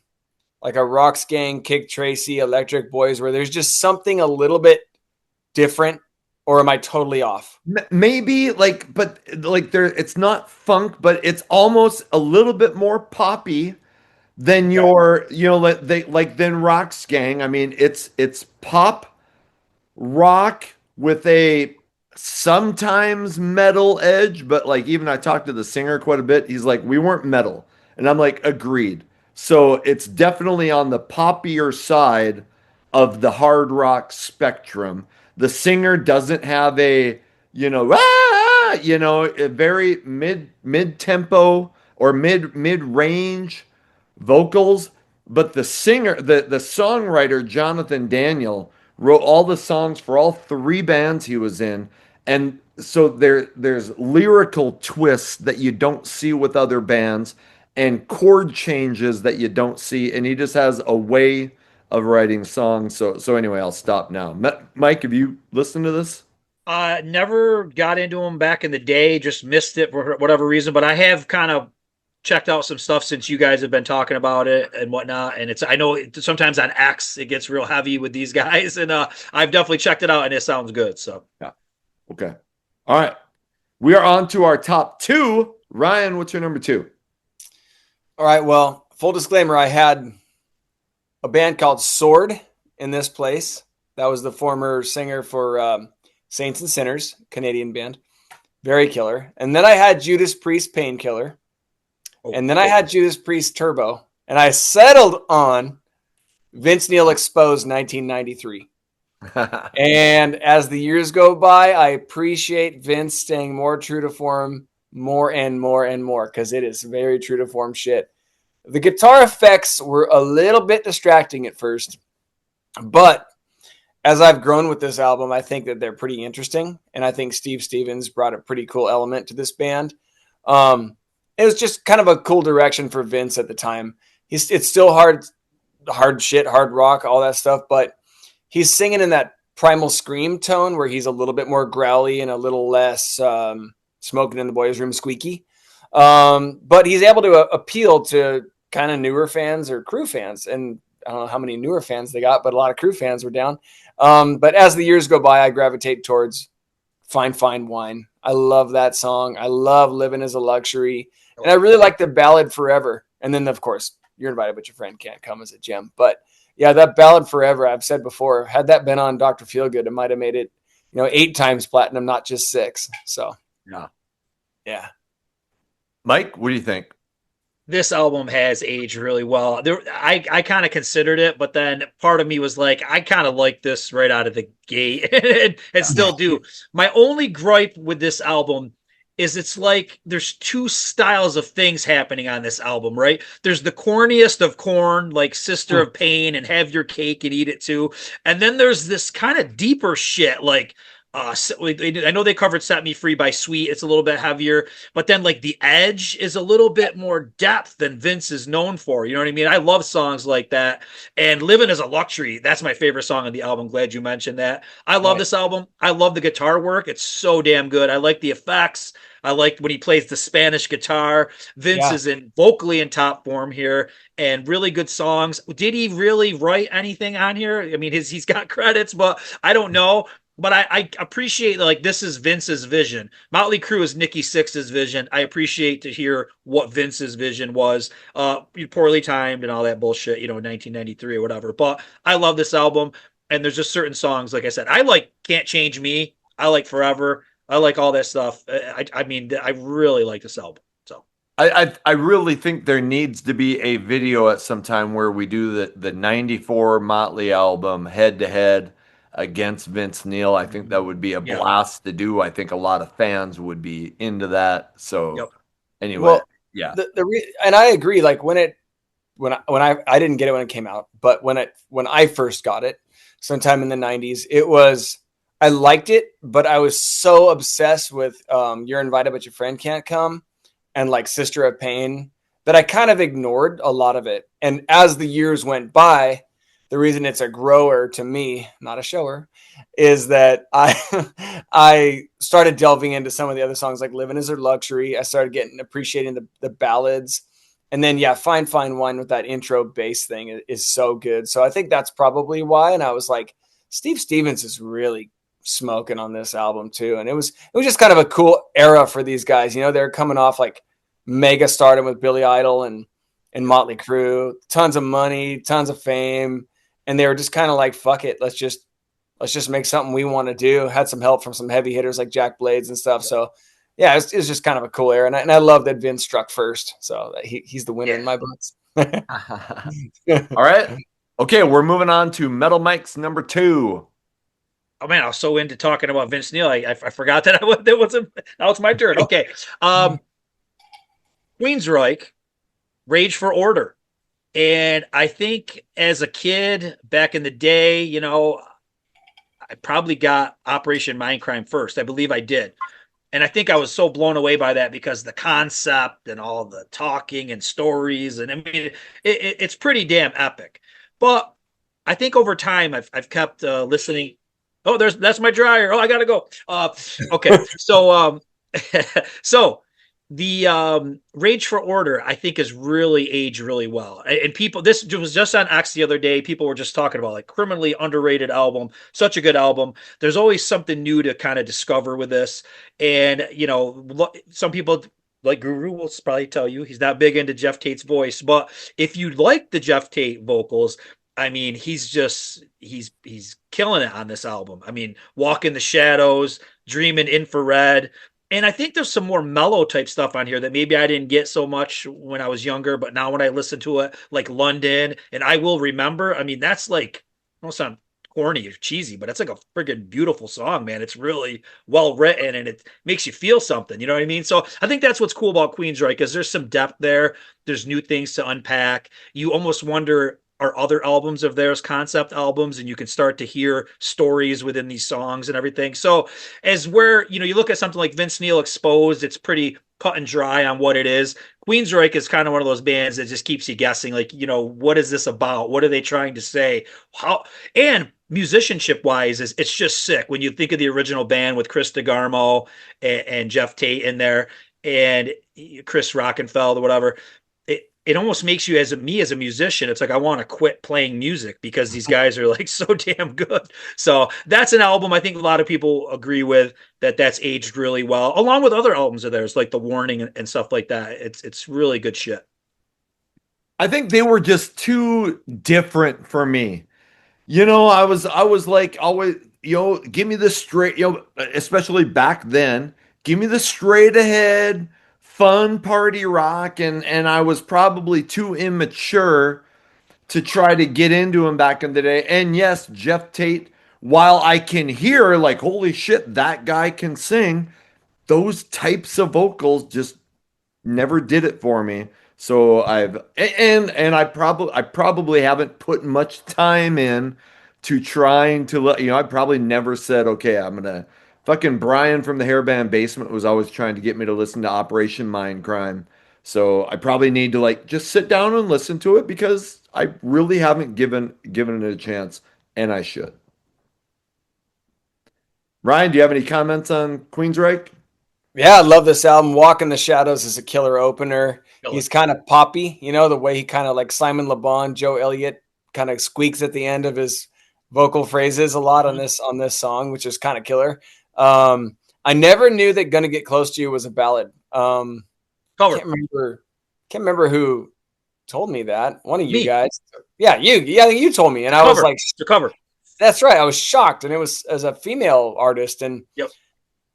Rocks Gang, Kick Tracy, Electric Boys, where there's just something a little bit different, or am I totally off? Maybe like, but like there, it's not funk, but it's almost a little bit more poppy than Okay. your, than Rock's Gang. I mean, it's pop rock with a sometimes metal edge, but like even I talked to the singer quite a bit. He's like, we weren't metal. And I'm like, agreed. So it's definitely on the poppier side of the hard rock spectrum. The singer doesn't have a very mid tempo or mid range vocals, but the singer, the songwriter Jonathan Daniel wrote all the songs for all three bands he was in, and so there's lyrical twists that you don't see with other bands, and chord changes that you don't see, and he just has a way of writing songs. So anyway, I'll stop now. Mike, have you listened to this? Never got into them back in the day, just missed it for whatever reason, but I have kind of checked out some stuff since you guys have been talking about it and whatnot. And I know sometimes on X it gets real heavy with these guys, and I've definitely checked it out and it sounds good. So Yeah. Okay. All right. We are on to our top two. Ryan, what's your number two? All right. Well, full disclaimer, I had a band called Sword in this place. That was the former singer for Saints and Sinners, Canadian band. Very killer. And then I had Judas Priest Painkiller. And then I had Judas Priest Turbo. And I settled on Vince Neil Exposed 1993. And as the years go by, I appreciate Vince staying more true to form more and more and more, because it is very true to form shit. The guitar effects were a little bit distracting at first, but as I've grown with this album, I think that they're pretty interesting, and I think Steve Stevens brought a pretty cool element to this band. It was just kind of a cool direction for Vince at the time. It's still hard shit, hard rock, all that stuff, but he's singing in that Primal Scream tone where he's a little bit more growly and a little less smoking in the boys' room squeaky. But he's able to appeal to kind of newer fans or crew fans. And I don't know how many newer fans they got, but a lot of crew fans were down. But as the years go by, I gravitate towards Fine, Fine Wine. I love that song. I love Living as a Luxury. And I really like the ballad Forever. And then, of course, You're Invited, But Your Friend Can't Come as a gem. But yeah, that ballad Forever, I've said before, had that been on Dr. Feelgood, it might have made it, 8 times platinum, not just 6. So, yeah. Mike, what do you think? this album has aged really well. I kind of considered it, but then part of me was like, I kind of like this right out of the gate, and still do. My only gripe with this album is it's like there's two styles of things happening on this album, right? There's the corniest of corn, like Sister of Pain and Have Your Cake and Eat It Too. And then there's this kind of deeper shit, like I know they covered Set Me Free by Sweet. It's a little bit heavier, but then like The Edge is a little bit more depth than Vince is known for. You know what I mean? I love songs like that. And Living as a Luxury, that's my favorite song on the album. Glad you mentioned that. I love this album. I love the guitar work. It's so damn good. I like the effects. I like when he plays the Spanish guitar. Vince is vocally in top form here, and really good songs. Did he really write anything on here? I mean, he's got credits, but I don't know. but I appreciate like this is Vince's vision. Motley Crue is Nikki Sixx's vision. I appreciate to hear what Vince's vision was. Poorly timed and all that bullshit, you know, in 1993 or whatever. But I love this album, and there's just certain songs, like I said, I like "Can't Change Me." I like "Forever." I like all that stuff. I mean, I really like this album. So I really think there needs to be a video at some time where we do the '94 Motley album head to head against Vince Neil. I think that would be a yeah, blast to do. I think a lot of fans would be into that. So yep, anyway, Well, yeah. and I agree. Like when I didn't get it when it came out, but when I first got it, sometime in the '90s, it was I liked it, but I was so obsessed with "You're Invited but Your Friend Can't Come" and like "Sister of Pain" that I kind of ignored a lot of it. And as the years went by, the reason it's a grower to me, not a shower, is that I I started delving into some of the other songs like "Living Is a Luxury." I started getting appreciating the ballads. And then, yeah, Fine, Fine Wine with that intro bass thing is so good. So I think that's probably why. And I was like, Steve Stevens is really smoking on this album too. And it was just kind of a cool era for these guys. You know, they're coming off like mega stardom with Billy Idol and Motley Crue, tons of money, tons of fame. And they were just kind of like, fuck it, let's just make something we want to do. Had some help from some heavy hitters like Jack Blades and stuff. So yeah, it's just kind of a cool era, and I love that Vince struck first, so he's the winner yeah. in my books. All right. Okay, we're moving on to Metal Mike's number 2. Oh man, I was so into talking about Vince Neil, I forgot that that wasn't. Now it's my turn. Okay, Queensryche, Rage for Order. And I think as a kid back in the day, you know, I probably got Operation Mindcrime first. I believe I did. And I think I was so blown away by that because the concept and all the talking and stories. And I mean, it's pretty damn epic. But I think over time, I've kept listening. Oh, that's my dryer. Oh, I got to go. Okay. So, so the Rage for Order I think is really aged really well, and people, this was just on X the other day, people were just talking about like criminally underrated album, such a good album. There's always something new to kind of discover with this. And you know, some people like Guru will probably tell you he's not big into Jeff Tate's voice, but if you like the Jeff Tate vocals, I mean, he's killing it on this album. I mean, Walk in the Shadows, Dreaming Infrared. And I think there's some more mellow type stuff on here that maybe I didn't get so much when I was younger, but now when I listen to it, like London and I Will Remember, I mean, that's like, I don't sound corny or cheesy, but it's like a friggin' beautiful song, man. It's really well written and it makes you feel something. You know what I mean? So I think that's what's cool about Queensryche, because there's some depth there. There's new things to unpack. You almost wonder, are other albums of theirs concept albums, and you can start to hear stories within these songs and everything. So as where, you know, you look at something like Vince Neil Exposed, it's pretty cut and dry on what it is. Queensryche is kind of one of those bands that just keeps you guessing, like, you know, what is this about? What are they trying to say? How, and musicianship wise, is it's just sick when you think of the original band with Chris DeGarmo and Jeff Tate in there and Chris Rockenfeld or whatever. It almost makes you, as me as a musician, it's like I want to quit playing music because these guys are like so damn good. So that's an album I think a lot of people agree with, that's aged really well, along with other albums of theirs like The Warning and stuff like that. It's really good shit. I think they were just too different for me. You know, I was like always, you know, give me the straight, you know, especially back then, give me the straight ahead fun party rock, and I was probably too immature to try to get into him back in the day. And yes, Jeff Tate, while I can hear like holy shit, that guy can sing, those types of vocals just never did it for me. So I probably haven't put much time in to trying to let, you know, I probably never said, okay, I'm gonna fucking Brian from the Hairband Basement was always trying to get me to listen to Operation Mindcrime. So I probably need to like just sit down and listen to it because I really haven't given it a chance, and I should. Ryan, do you have any comments on Queensryche? Yeah, I love this album. Walk in the Shadows is a killer opener. He's kind of poppy, you know, the way he kind of like Simon Le Bon, Joe Elliott kind of squeaks at the end of his vocal phrases a lot on this song, which is kind of killer. I never knew that "Gonna Get Close to You" was a ballad. Cover. Can't remember who told me that. One of you Me. guys. Yeah, you. Yeah, you told me, and I was Cover. like, It's a cover. "That's right." I was shocked, and it was as a female artist, and Yep.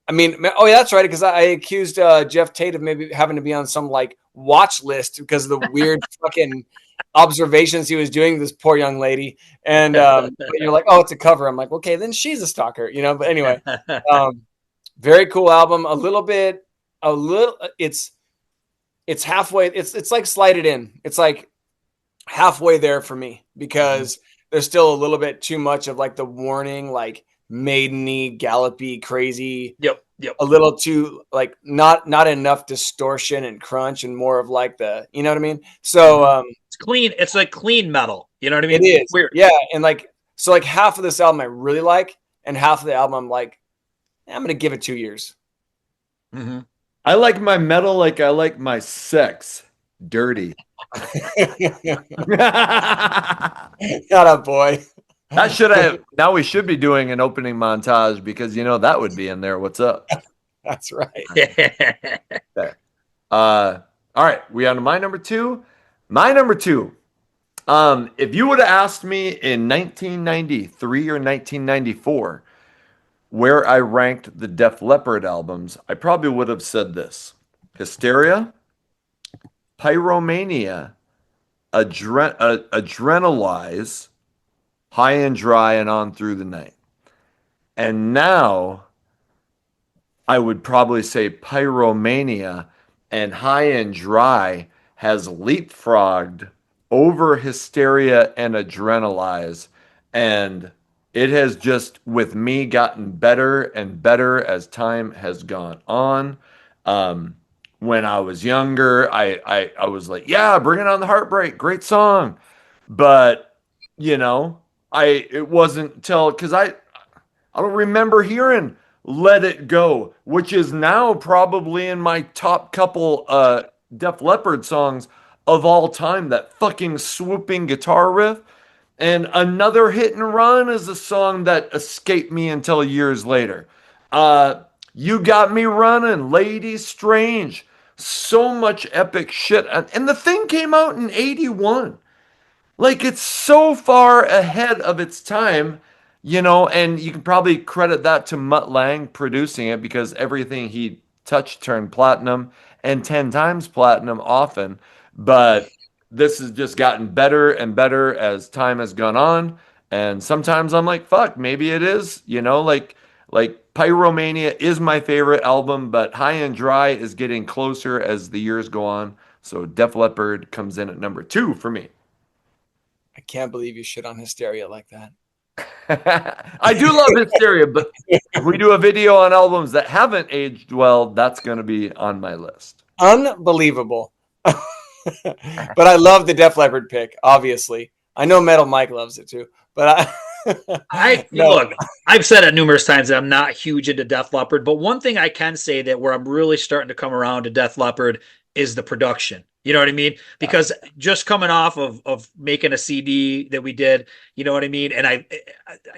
I mean, oh yeah, that's right, because I accused Jeff Tate of maybe having to be on some like watch list because of the weird fucking observations he was doing to this poor young lady. And but you're like, oh, it's a cover. I'm like, okay, then she's a stalker, you know. But anyway, very cool album. A little. It's halfway. It's like slide it in. It's like halfway there for me because there's still a little bit too much of like the warning, like maideny, gallopy, crazy. Yep. Yep. A little too like not enough distortion and crunch, and more of like the, you know what I mean. So It's clean. It's like clean metal. You know what I it mean? is, Weird. yeah. And like, so like half of this album I really like, and half of the album I'm like, I'm gonna give it 2 years. Mm-hmm. I like my metal like I like my sex dirty. Shut up, boy. That should have. Now we should be doing an opening montage because you know that would be in there. What's up? That's right. Okay. All right. We on to my number two. My number two. If you would have asked me in 1993 or 1994 where I ranked the Def Leppard albums, I probably would have said this: Hysteria, Pyromania, Adrenalize, High and Dry, and On Through the Night. And now I would probably say Pyromania and High and Dry has leapfrogged over Hysteria and Adrenalize. And it has just, with me, gotten better and better as time has gone on. When I was younger, I was like, yeah, Bring It On the Heartbreak, great song. But, you know, it wasn't until, because I don't remember hearing Let It Go, which is now probably in my top couple Def Leppard songs of all time. That fucking swooping guitar riff. And Another Hit and Run is a song that escaped me until years later. You Got Me Running, Lady Strange. So much epic shit. And the thing came out in 81. Like it's so far ahead of its time, you know, and you can probably credit that to Mutt Lang producing it because everything he touched turned platinum and 10 times platinum often. But this has just gotten better and better as time has gone on. And sometimes I'm like, fuck, maybe it is, you know, like Pyromania is my favorite album, but High and Dry is getting closer as the years go on. So Def Leppard comes in at number 2 for me. I can't believe you shit on Hysteria like that. I do love Hysteria, but if we do a video on albums that haven't aged well, that's going to be on my list. Unbelievable. But I love the Def Leppard pick, obviously. I know Metal Mike loves it too, but Look, I've said it numerous times that I'm not huge into Def Leppard, but one thing I can say that where I'm really starting to come around to Def Leppard is the production. You know what I mean? Because just coming off of making a CD that we did, you know what I mean? And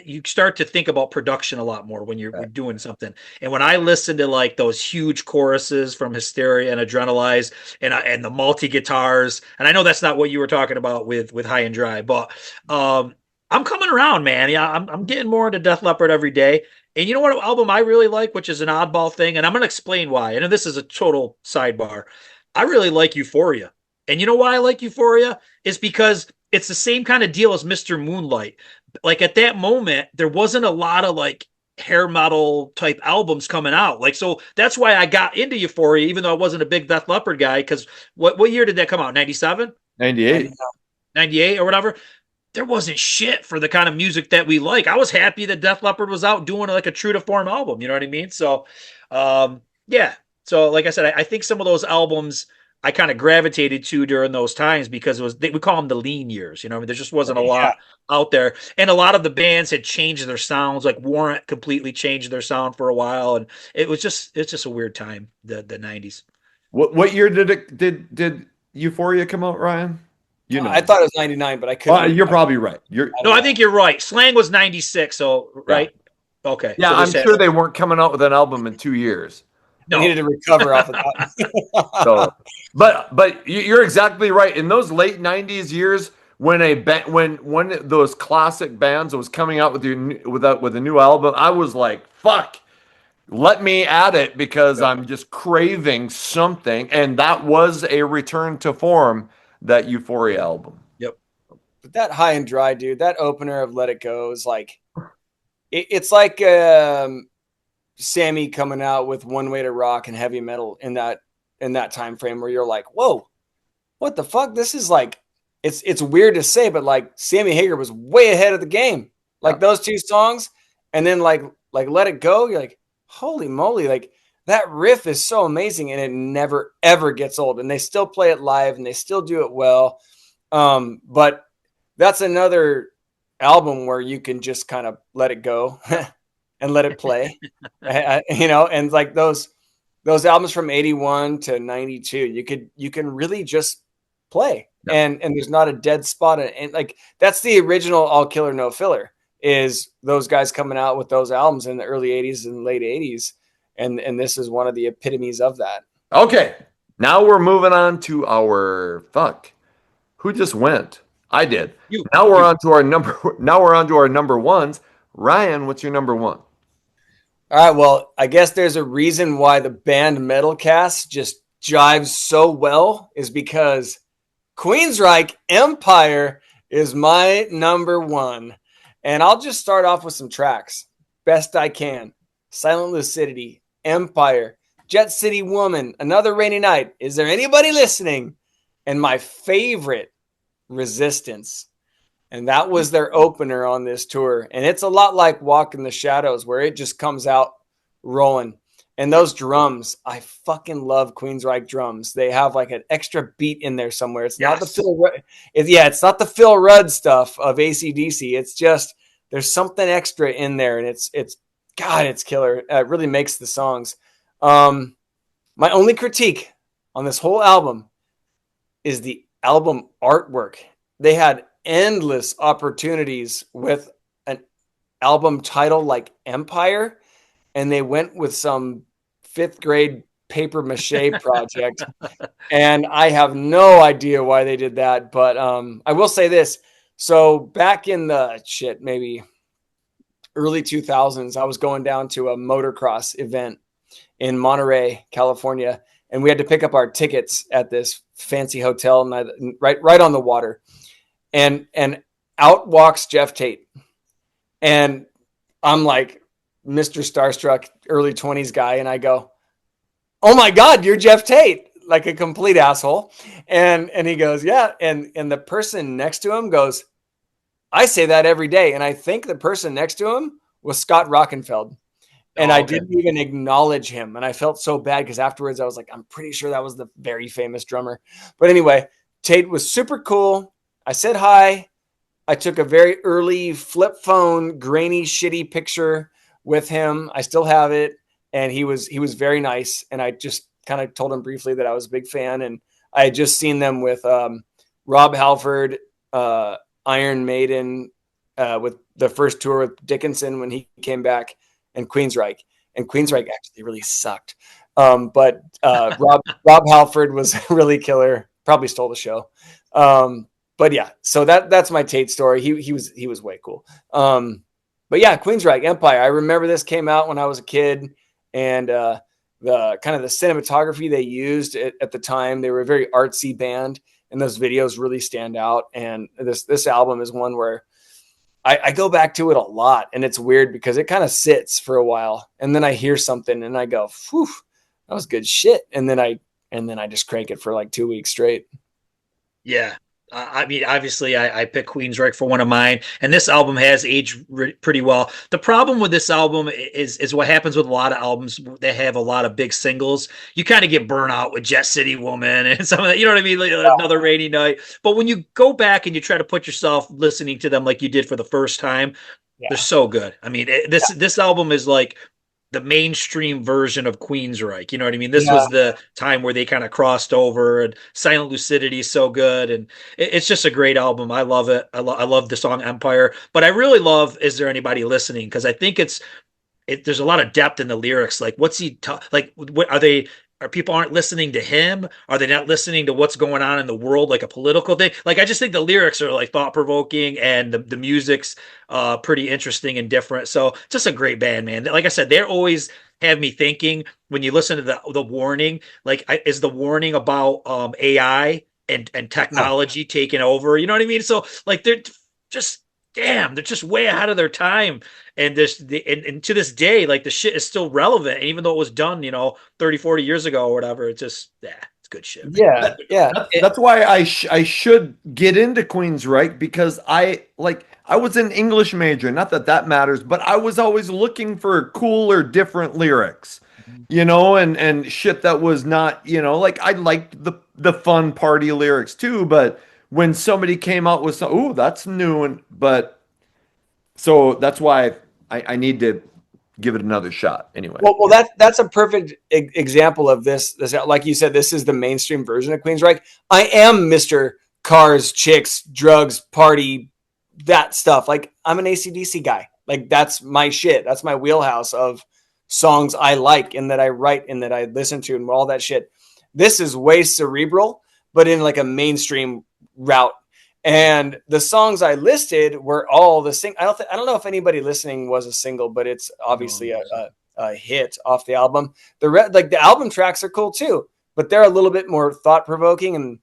you start to think about production a lot more when you're doing something. And when I listen to like those huge choruses from Hysteria and Adrenalize and the multi guitars, and I know that's not what you were talking about with High and Dry, but I'm coming around, man. Yeah, I'm getting more into Def Leppard every day. And you know what album I really like, which is an oddball thing, and I'm going to explain why. And this is a total sidebar. I really like Euphoria. And you know why I like Euphoria? Is because it's the same kind of deal as Mr. Moonlight. Like at that moment, there wasn't a lot of like hair metal type albums coming out. Like, so that's why I got into Euphoria, even though I wasn't a big Def Leppard guy. Because what year did that come out? 97? 98. 98 or whatever. There wasn't shit for the kind of music that we like. I was happy that Def Leppard was out doing like a true to form album. You know what I mean? So, yeah. So, like I said, I think some of those albums I kind of gravitated to during those times because we call them the lean years. You know, I mean, there just wasn't a lot out there, and a lot of the bands had changed their sounds. Like Warrant completely changed their sound for a while, and it's just a weird time. The '90s. What year did Euphoria come out, Ryan? You know. I thought it was 99, but I couldn't. You're probably right. No, I think you're right. Slang was 96, so right? Okay. Yeah, So I'm sure they weren't coming out with an album in 2 years. They no. needed to recover off of that. So, but you're exactly right. In those late '90s years, when when those classic bands was coming out with with a new album, I was like, "Fuck, let me at it," because I'm just craving something, and that was a return to form. That Euphoria album. Yep. But that High and Dry, dude, that opener of Let It Go is like, it's like Sammy coming out with One Way to Rock and heavy metal in that time frame where you're like, whoa, what the fuck? This is like, it's weird to say, but like Sammy Hagar was way ahead of the game. Like those two songs, and then like Let It Go, you're like, holy moly, like that riff is so amazing, and it never ever gets old. And they still play it live, and they still do it well. But that's another album where you can just kind of let it go and let it play, and like those albums from 81 to 92, you can really just play, and there's not a dead spot. And like, that's the original All Killer No Filler, is those guys coming out with those albums in the early 80s and late 80s. And this is one of the epitomes of that. Okay. Now we're moving on to our who just went? I did. Now we're on to our number ones. Ryan, what's your number one? All right. Well, I guess there's a reason why the band Metalkast just jives so well, is because Queensryche Empire is my number one. And I'll just start off with some tracks. Best I Can, Silent Lucidity, Empire, Jet City Woman, Another Rainy Night, Is There Anybody Listening? And my favorite, Resistance. And that was their opener on this tour. And it's a lot like Walk in the Shadows, where it just comes out rolling. And those drums, I fucking love Queensryche drums. They have like an extra beat in there somewhere. It's not the Phil Rudd. It's not the Phil Rudd stuff of AC/DC. It's just, there's something extra in there, and it's God, it's killer. It really makes the songs. My only critique on this whole album is the album artwork. They had endless opportunities with an album title like Empire, and they went with some 5th grade paper mache project. And I have no idea why they did that. But I will say this. So back in the maybe early 2000s, I was going down to a motocross event in Monterey, California, and we had to pick up our tickets at this fancy hotel right on the water. And out walks Jeff Tate. And I'm like Mr. Starstruck, early 20s guy, and I go, "Oh my God, you're Jeff Tate," like a complete asshole. And he goes, "Yeah." And the person next to him goes, "I say that every day." And I think the person next to him was Scott Rockenfeld. And I didn't even acknowledge him. And I felt so bad, because afterwards I was like, I'm pretty sure that was the very famous drummer. But anyway, Tate was super cool. I said hi. I took a very early flip phone, grainy, shitty picture with him. I still have it. And he was very nice. And I just kind of told him briefly that I was a big fan. And I had just seen them with Rob Halford, Iron Maiden, with the first tour with Dickinson when he came back, and Queensryche. And Queensryche actually really sucked. But Rob Halford was really killer. Probably stole the show. But yeah, so that's my Tate story. He was way cool. But yeah, Queensryche Empire. I remember this came out when I was a kid, and the kind of the cinematography they used at the time, they were a very artsy band, and those videos really stand out. And this album is one where I go back to it a lot, and it's weird because it kind of sits for a while, and then I hear something and I go, "Phew, that was good shit." And then I just crank it for like 2 weeks straight. Yeah. I mean, obviously, I picked Queensryche for one of mine, and this album has aged pretty well. The problem with this album is what happens with a lot of albums. They have a lot of big singles. You kind of get burnt out with Jet City Woman and some of that, you know what I mean? Like Another Rainy Night. But when you go back and you try to put yourself listening to them like you did for the first time, they're so good. I mean, this album is like the mainstream version of Queensryche. You know what I mean? This Yeah, was the time where they kind of crossed over, and Silent Lucidity is so good, and it's just a great album. I love it. I love the song Empire, but I really love Is There Anybody Listening? Because I think there's a lot of depth in the lyrics. Like, what's he like? What are they? Are people aren't listening to him? Are they not listening to what's going on in the world, like a political thing? Like, I just think the lyrics are like thought provoking, and the music's pretty interesting and different. So, just a great band, man. Like I said, they always have me thinking when you listen to the warning. Like, is the warning about AI and yeah, technology taking over? You know what I mean? So, like, they're just damn, they're just way ahead of their time, and and to this day, like, the shit is still relevant. And even though it was done, 30, 40 years ago or whatever, it's just, yeah, it's good shit, man. yeah, yeah. That's why I should get into Queensryche, because I was an English major. Not that that matters, but I was always looking for cool or different lyrics, and shit that was not, like, I liked the fun party lyrics too, but when somebody came out with some, ooh, that's new, so that's why I need to give it another shot anyway. Well, that's a perfect example of this. This, like you said, this is the mainstream version of Queensryche. I am Mister Cars, chicks, drugs, party, that stuff. Like, I'm an AC/DC guy. Like, that's my shit. That's my wheelhouse of songs I like and that I write and that I listen to and all that shit. This is way cerebral, but in like a mainstream route. And the songs I listed were all the sing. I don't know if anybody listening was a single, but it's obviously a hit off the album. Like, the album tracks are cool too, but they're a little bit more thought provoking. And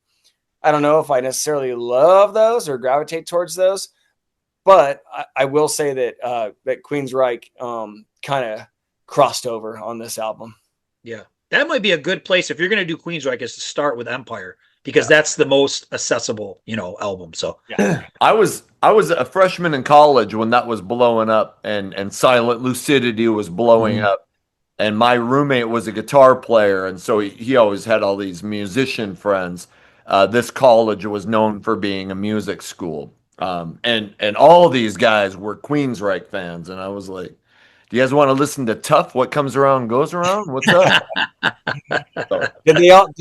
I don't know if I necessarily love those or gravitate towards those. But I will say that Queensryche kind of crossed over on this album. Yeah, that might be a good place if you're going to do Queensryche, is to start with Empire, because Yeah. that's the most accessible, album. So Yeah. I was a freshman in college when that was blowing up, and Silent Lucidity was blowing up. And my roommate was a guitar player, and so he always had all these musician friends. This college was known for being a music school, and all these guys were Queensryche fans, and I was like, "Do you guys want to listen to Tough? What comes around goes around? What's up?" So, Did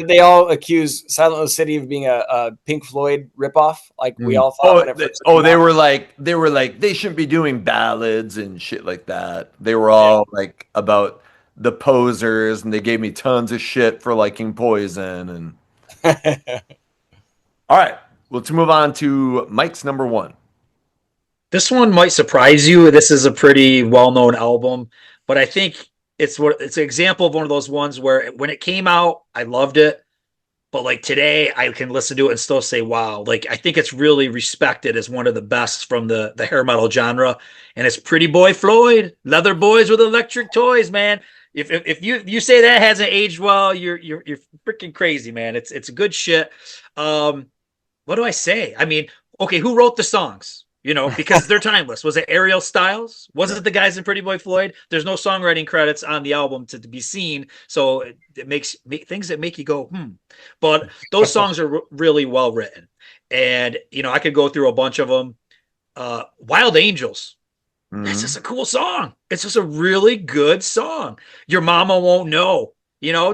they all accuse Silent City of being a Pink Floyd ripoff, like we all thought when it first came they out? were like they shouldn't be doing ballads and shit like that. They were Yeah. all like about the posers, and they gave me tons of shit for liking Poison. And all right, let's move on to Mike's number one. this one might surprise you. This is a pretty well-known album, but I think it's an example of one of those ones where when it came out, I loved it. But like today, I can listen to it and still say, "Wow!" Like, I think it's really respected as one of the best from the hair metal genre, and it's Pretty Boy Floyd, Leather Boys with Electric Toys, man. If you say that hasn't aged well, you're freaking crazy, man. It's good shit. What do I say? I mean, okay, who wrote the songs? Because they're timeless. Was it Ariel Styles? Was it the guys in Pretty Boy Floyd? There's no songwriting credits on the album to be seen, so it makes things that make you go, hmm. But those songs are really well written, and I could go through a bunch of them. Wild Angels. It's Mhm. just a cool song. It's just a really good song. Your Mama Won't Know.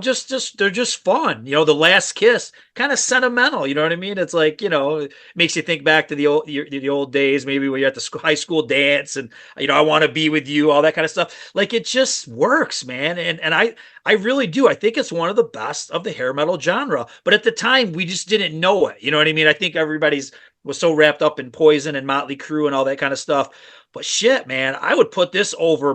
Just they're just fun. The Last Kiss, kind of sentimental. You know what I mean? It's like, it makes you think back to the old days, maybe when you're at the high school dance, and I want to be with you, all that kind of stuff. Like, it just works, man. And I really do. I think it's one of the best of the hair metal genre. But at the time, we just didn't know it. You know what I mean? I think everybody's was so wrapped up in Poison and Motley Crue and all that kind of stuff. But shit, man, I would put this over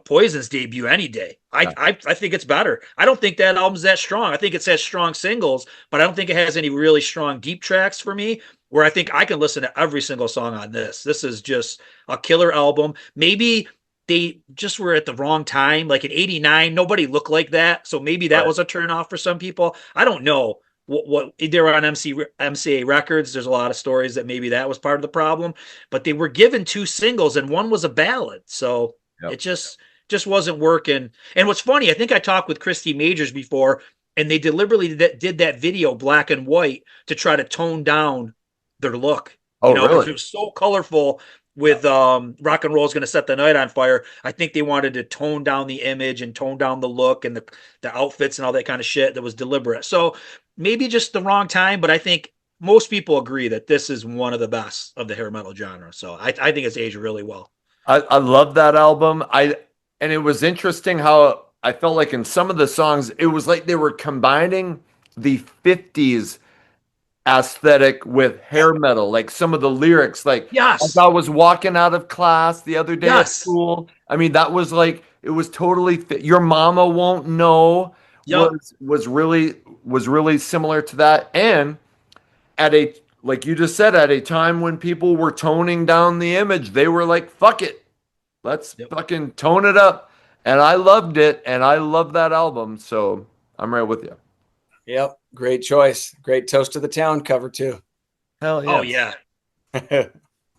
Poison's debut any day. I think it's better. I don't think that album's that strong. I think it has strong singles, but I don't think it has any really strong deep tracks for me, where I think I can listen to every single song on this. This is just a killer album. Maybe they just were at the wrong time. Like in '89, nobody looked like that. So maybe that Right. was a turnoff for some people. I don't know. What they were on MCA Records. There's a lot of stories that maybe that was part of the problem, but they were given two singles and one was a ballad. So Yep. it just wasn't working. And what's funny, I think I talked with Christy Majors before, and they deliberately did that video black and white to try to tone down their look, Oh, because really? it was so colorful. with rock and roll is going to set the night on fire. I think they wanted to tone down the image and tone down the look and the outfits and all that kind of shit that was deliberate. So maybe just the wrong time, but I think most people agree that this is one of the best of the hair metal genre. So I think it's aged really well. I love that album. And it was interesting how I felt like in some of the songs, it was like they were combining the 50s aesthetic with hair metal. Like some of the lyrics, like as Yes. I was walking out of class the other day at Yes. school. I mean, that was like it was totally your mama won't know Yep. was really similar to that. And at a like you just said, at a time when people were toning down the image, they were like, fuck it. Let's Yep. fucking tone it up. And I loved it, and I love that album. So I'm right with you. Yep. Great choice. Great Toast to the Town cover too. Hell Oh yeah. yeah.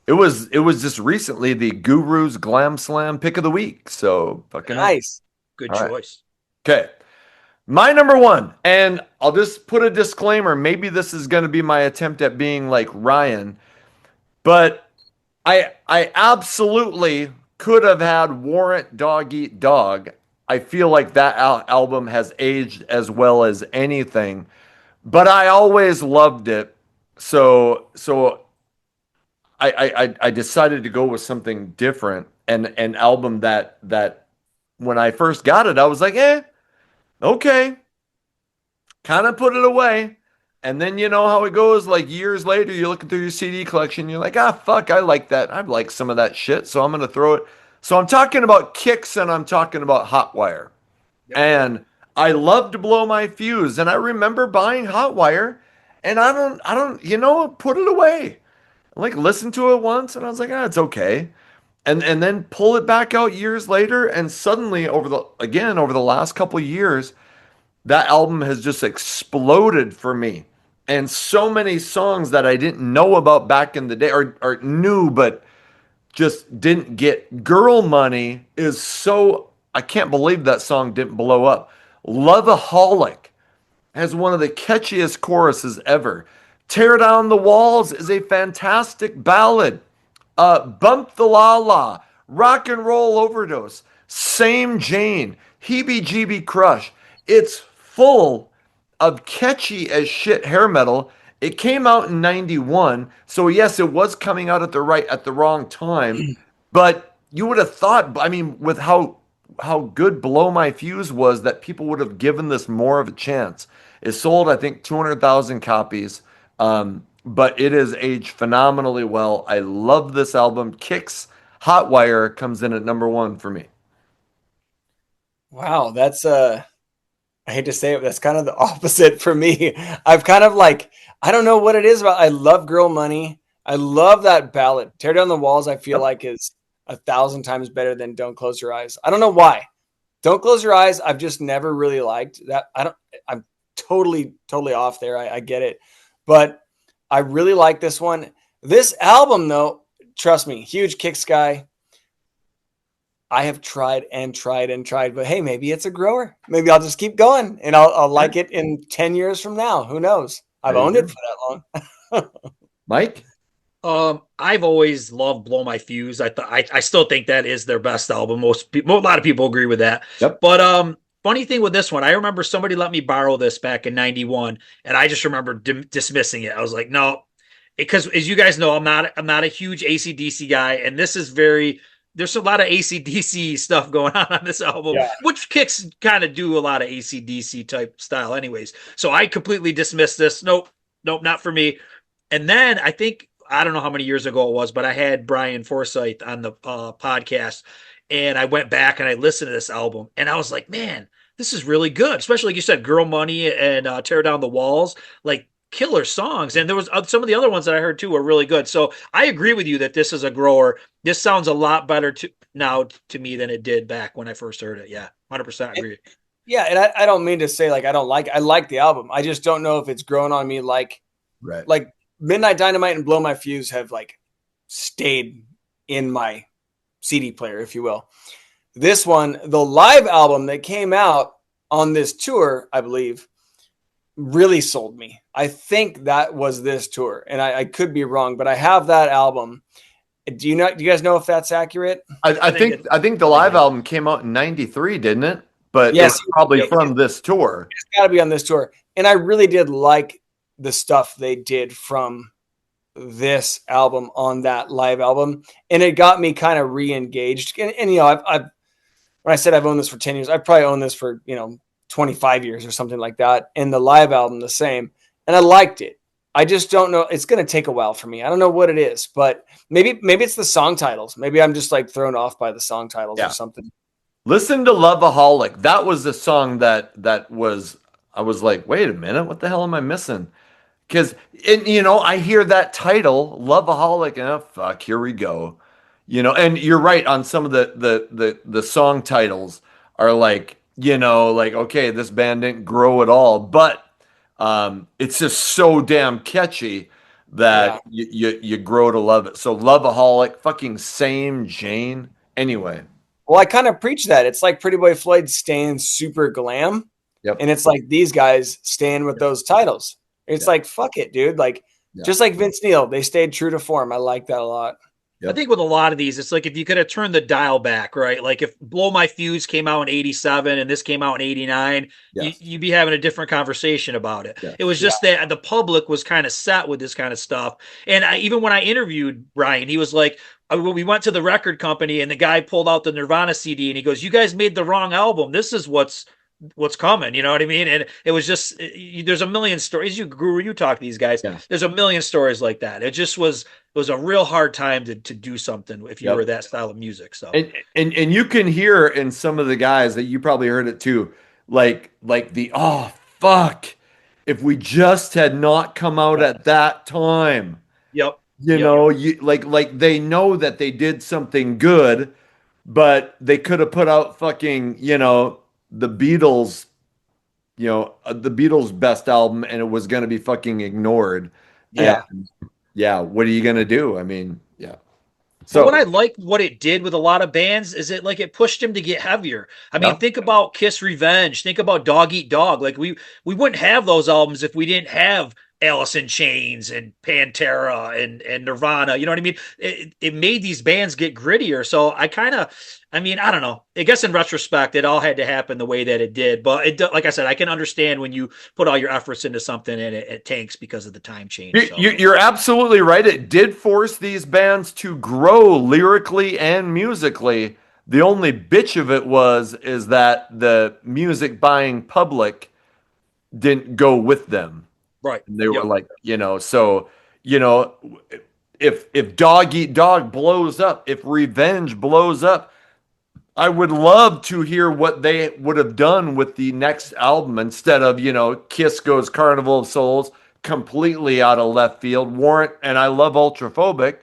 It was just recently the Guru's Glam Slam pick of the week. So fucking hell. Nice. Good All right. choice. Okay. My number one, and I'll just put a disclaimer. Maybe this is going to be my attempt at being like Ryan, but I absolutely could have had Warrant Dog Eat Dog. I feel like that album has aged as well as anything, but I always loved it. So I decided to go with something different, and an album that when I first got it, I was like, okay, kind of put it away. And then you know how it goes. Like years later, you're looking through your CD collection. You're like, fuck, I like that. I like some of that shit. So I'm gonna throw it. So I'm talking about Kicks and I'm talking about Hotwire. Yep. And I love to blow my fuse. And I remember buying Hotwire, and put it away. Like listen to it once, and I was like, it's okay. And then pull it back out years later, and suddenly over the last couple of years, that album has just exploded for me. And so many songs that I didn't know about back in the day, or knew but just didn't get. Girl Money is so, I can't believe that song didn't blow up. Loveaholic has one of the catchiest choruses ever. Tear Down the Walls is a fantastic ballad. Bump the La La, Rock and Roll Overdose, Same Jane, Heebie Jeebie Crush. It's full of catchy as shit hair metal. It came out in 91, so yes, it was coming out at the wrong time, but you would have thought, I mean, with how good Blow My Fuse was, that people would have given this more of a chance. It sold, I think, 200,000 copies. But it is aged phenomenally well. I love this album. Kicks Hotwire comes in at number one for me. Wow. That's I hate to say it, but that's kind of the opposite for me. I've kind of like, I don't know what it is about. I love Girl Money. I love that ballad. Tear Down the Walls, I feel like is 1,000 times better than Don't Close Your Eyes. I don't know why. Don't Close Your Eyes, I've just never really liked that. I'm totally off there. I get it. But I really like this one. This album, though, trust me, huge Kicks guy. I have tried and tried and tried, but hey, maybe it's a grower. Maybe I'll just keep going and I'll like it in 10 years from now. Who knows? I've There you owned go. it for that long. Mike? I've always loved Blow My Fuse. I still think that is their best album. Most people, a lot of people agree with that. Yep. But funny thing with this one, I remember somebody let me borrow this back in '91, and I just remember dismissing it. I was like, no, because as you guys know, I'm not a huge AC/DC guy, and this is very. There's a lot of AC/DC stuff going on this album, Yeah. which Kicks kind of do a lot of AC/DC type style, anyways. So I completely dismissed this. Nope, not for me. And then I don't know how many years ago it was, but I had Brian Forsyth on the podcast, and I went back and I listened to this album, and I was like, man, this is really good. Especially like you said, Girl Money and Tear Down the Walls, like killer songs. And there was some of the other ones that I heard too were really good. So I agree with you that this is a grower. This sounds a lot better now to me than it did back when I first heard it. Yeah, 100% agree. Yeah, and I don't mean to say like I like the album. I just don't know if it's grown on me like Midnight Dynamite and Blow My Fuse have like stayed in my CD player, if you will. This one, the live album that came out on this tour, I believe, really sold me. I think that was this tour, and I could be wrong, but I have that album, Do you guys know if that's accurate? I think the live album came out in '93, didn't it? But it Yes, was probably it, from this tour. it's got to be on this tour. And I really did like the stuff they did from this album on that live album, and it got me kind of re-engaged. And you know, I've when I said I've owned this for 10 years, I've probably owned this for 25 years or something like that. And the live album the same, and I liked it. I just don't know. It's going to take a while for me. I don't know what it is, but maybe it's the song titles. Maybe I'm just like thrown off by the song titles or something. Listen to Loveaholic. That was the song that was I was like, wait a minute, what the hell am I missing? Because I hear that title, Loveaholic, and oh, fuck, here we go. And you're right on some of the song titles are like, like, okay, this band didn't grow at all, but it's just so damn catchy Yeah. that you grow to love it. So Loveaholic, fucking Same Jane. Anyway. Well, I kind of preach that. It's like Pretty Boy Floyd staying super glam. Yep. And it's like these guys staying with those titles. It's like, fuck it, dude. Like, just like Vince Neil, they stayed true to form. I like that a lot. I think with a lot of these, it's like if you could have turned the dial back, right? Like if Blow My Fuse came out in '87 and this came out in '89, you'd be having a different conversation about it. It was just that the public was kind of set with this kind of stuff. And even when I interviewed Brian, he was like, we went to the record company and the guy pulled out the Nirvana CD and he goes, "You guys made the wrong album. This is what's coming," you know what I mean? And it was just there's a million stories. You talk to these guys. There's a million stories like that. It was a real hard time to do something if you were that style of music. So and you can hear in some of the guys that you probably heard it too, like the oh fuck, if we just had not come out at that time. Yep. You like they know that they did something good, but they could have put out fucking, the Beatles, the Beatles' best album, and it was going to be fucking ignored. Yeah. And, what are you going to do? I mean, So what I liked what it did with a lot of bands is it pushed him to get heavier. I mean, think about Kiss Revenge, think about Dog Eat Dog. Like we wouldn't have those albums if we didn't have Alice in Chains and Pantera and Nirvana. You know what I mean? It made these bands get grittier. So I don't know. I guess in retrospect, it all had to happen the way that it did. But like I said, I can understand when you put all your efforts into something and it tanks because of the time change. You're absolutely right. It did force these bands to grow lyrically and musically. The only bitch of it is that the music buying public didn't go with them. Right. And they were like, so, if Dog Eat Dog blows up, if Revenge blows up, I would love to hear what they would have done with the next album instead of, Kiss goes Carnival of Souls, completely out of left field. Warrant, and I love Ultraphobic,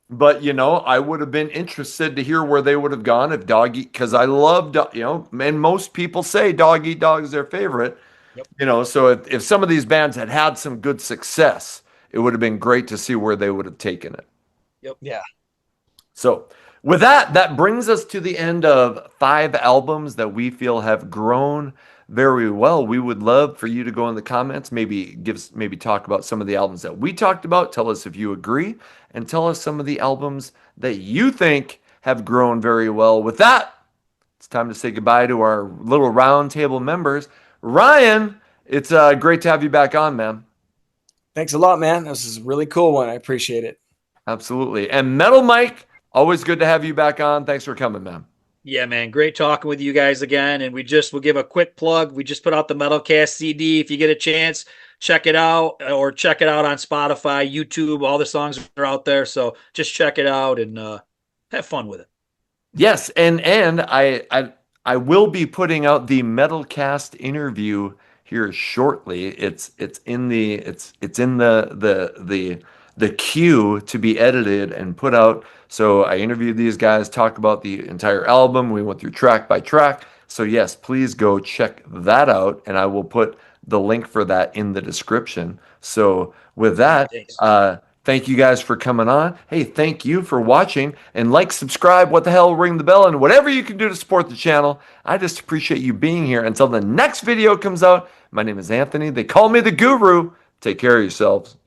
but, I would have been interested to hear where they would have gone if Dog Eat, because I love, and most people say Dog Eat Dog is their favorite. So if some of these bands had some good success, it would have been great to see where they would have taken it. Yep. Yeah. So with that brings us to the end of 5 albums that we feel have grown very well. We would love for you to go in the comments, maybe talk about some of the albums that we talked about. Tell us if you agree, and tell us some of the albums that you think have grown very well. With that, it's time to say goodbye to our little round table members. Ryan, it's great to have you back on, man. Thanks a lot, man. This is a really cool one. I appreciate it. Absolutely. And Metal Mike, always good to have you back on. Thanks for coming, man. Yeah, man. Great talking with you guys again. And we'll give a quick plug. We just put out the Metalkast CD. If you get a chance, check it out, or check it out on Spotify, YouTube. All the songs are out there. So just check it out and have fun with it. Yes. And I will be putting out the Metalcast interview here shortly. It's in the queue to be edited and put out. So I interviewed these guys, talked about the entire album. We went through track by track. So yes, please go check that out, and I will put the link for that in the description. So with that, thank you guys for coming on. Hey, thank you for watching, and subscribe, what the hell, ring the bell, and whatever you can do to support the channel. I just appreciate you being here. Until the next video comes out, my name is Anthony. They call me the Guru. Take care of yourselves.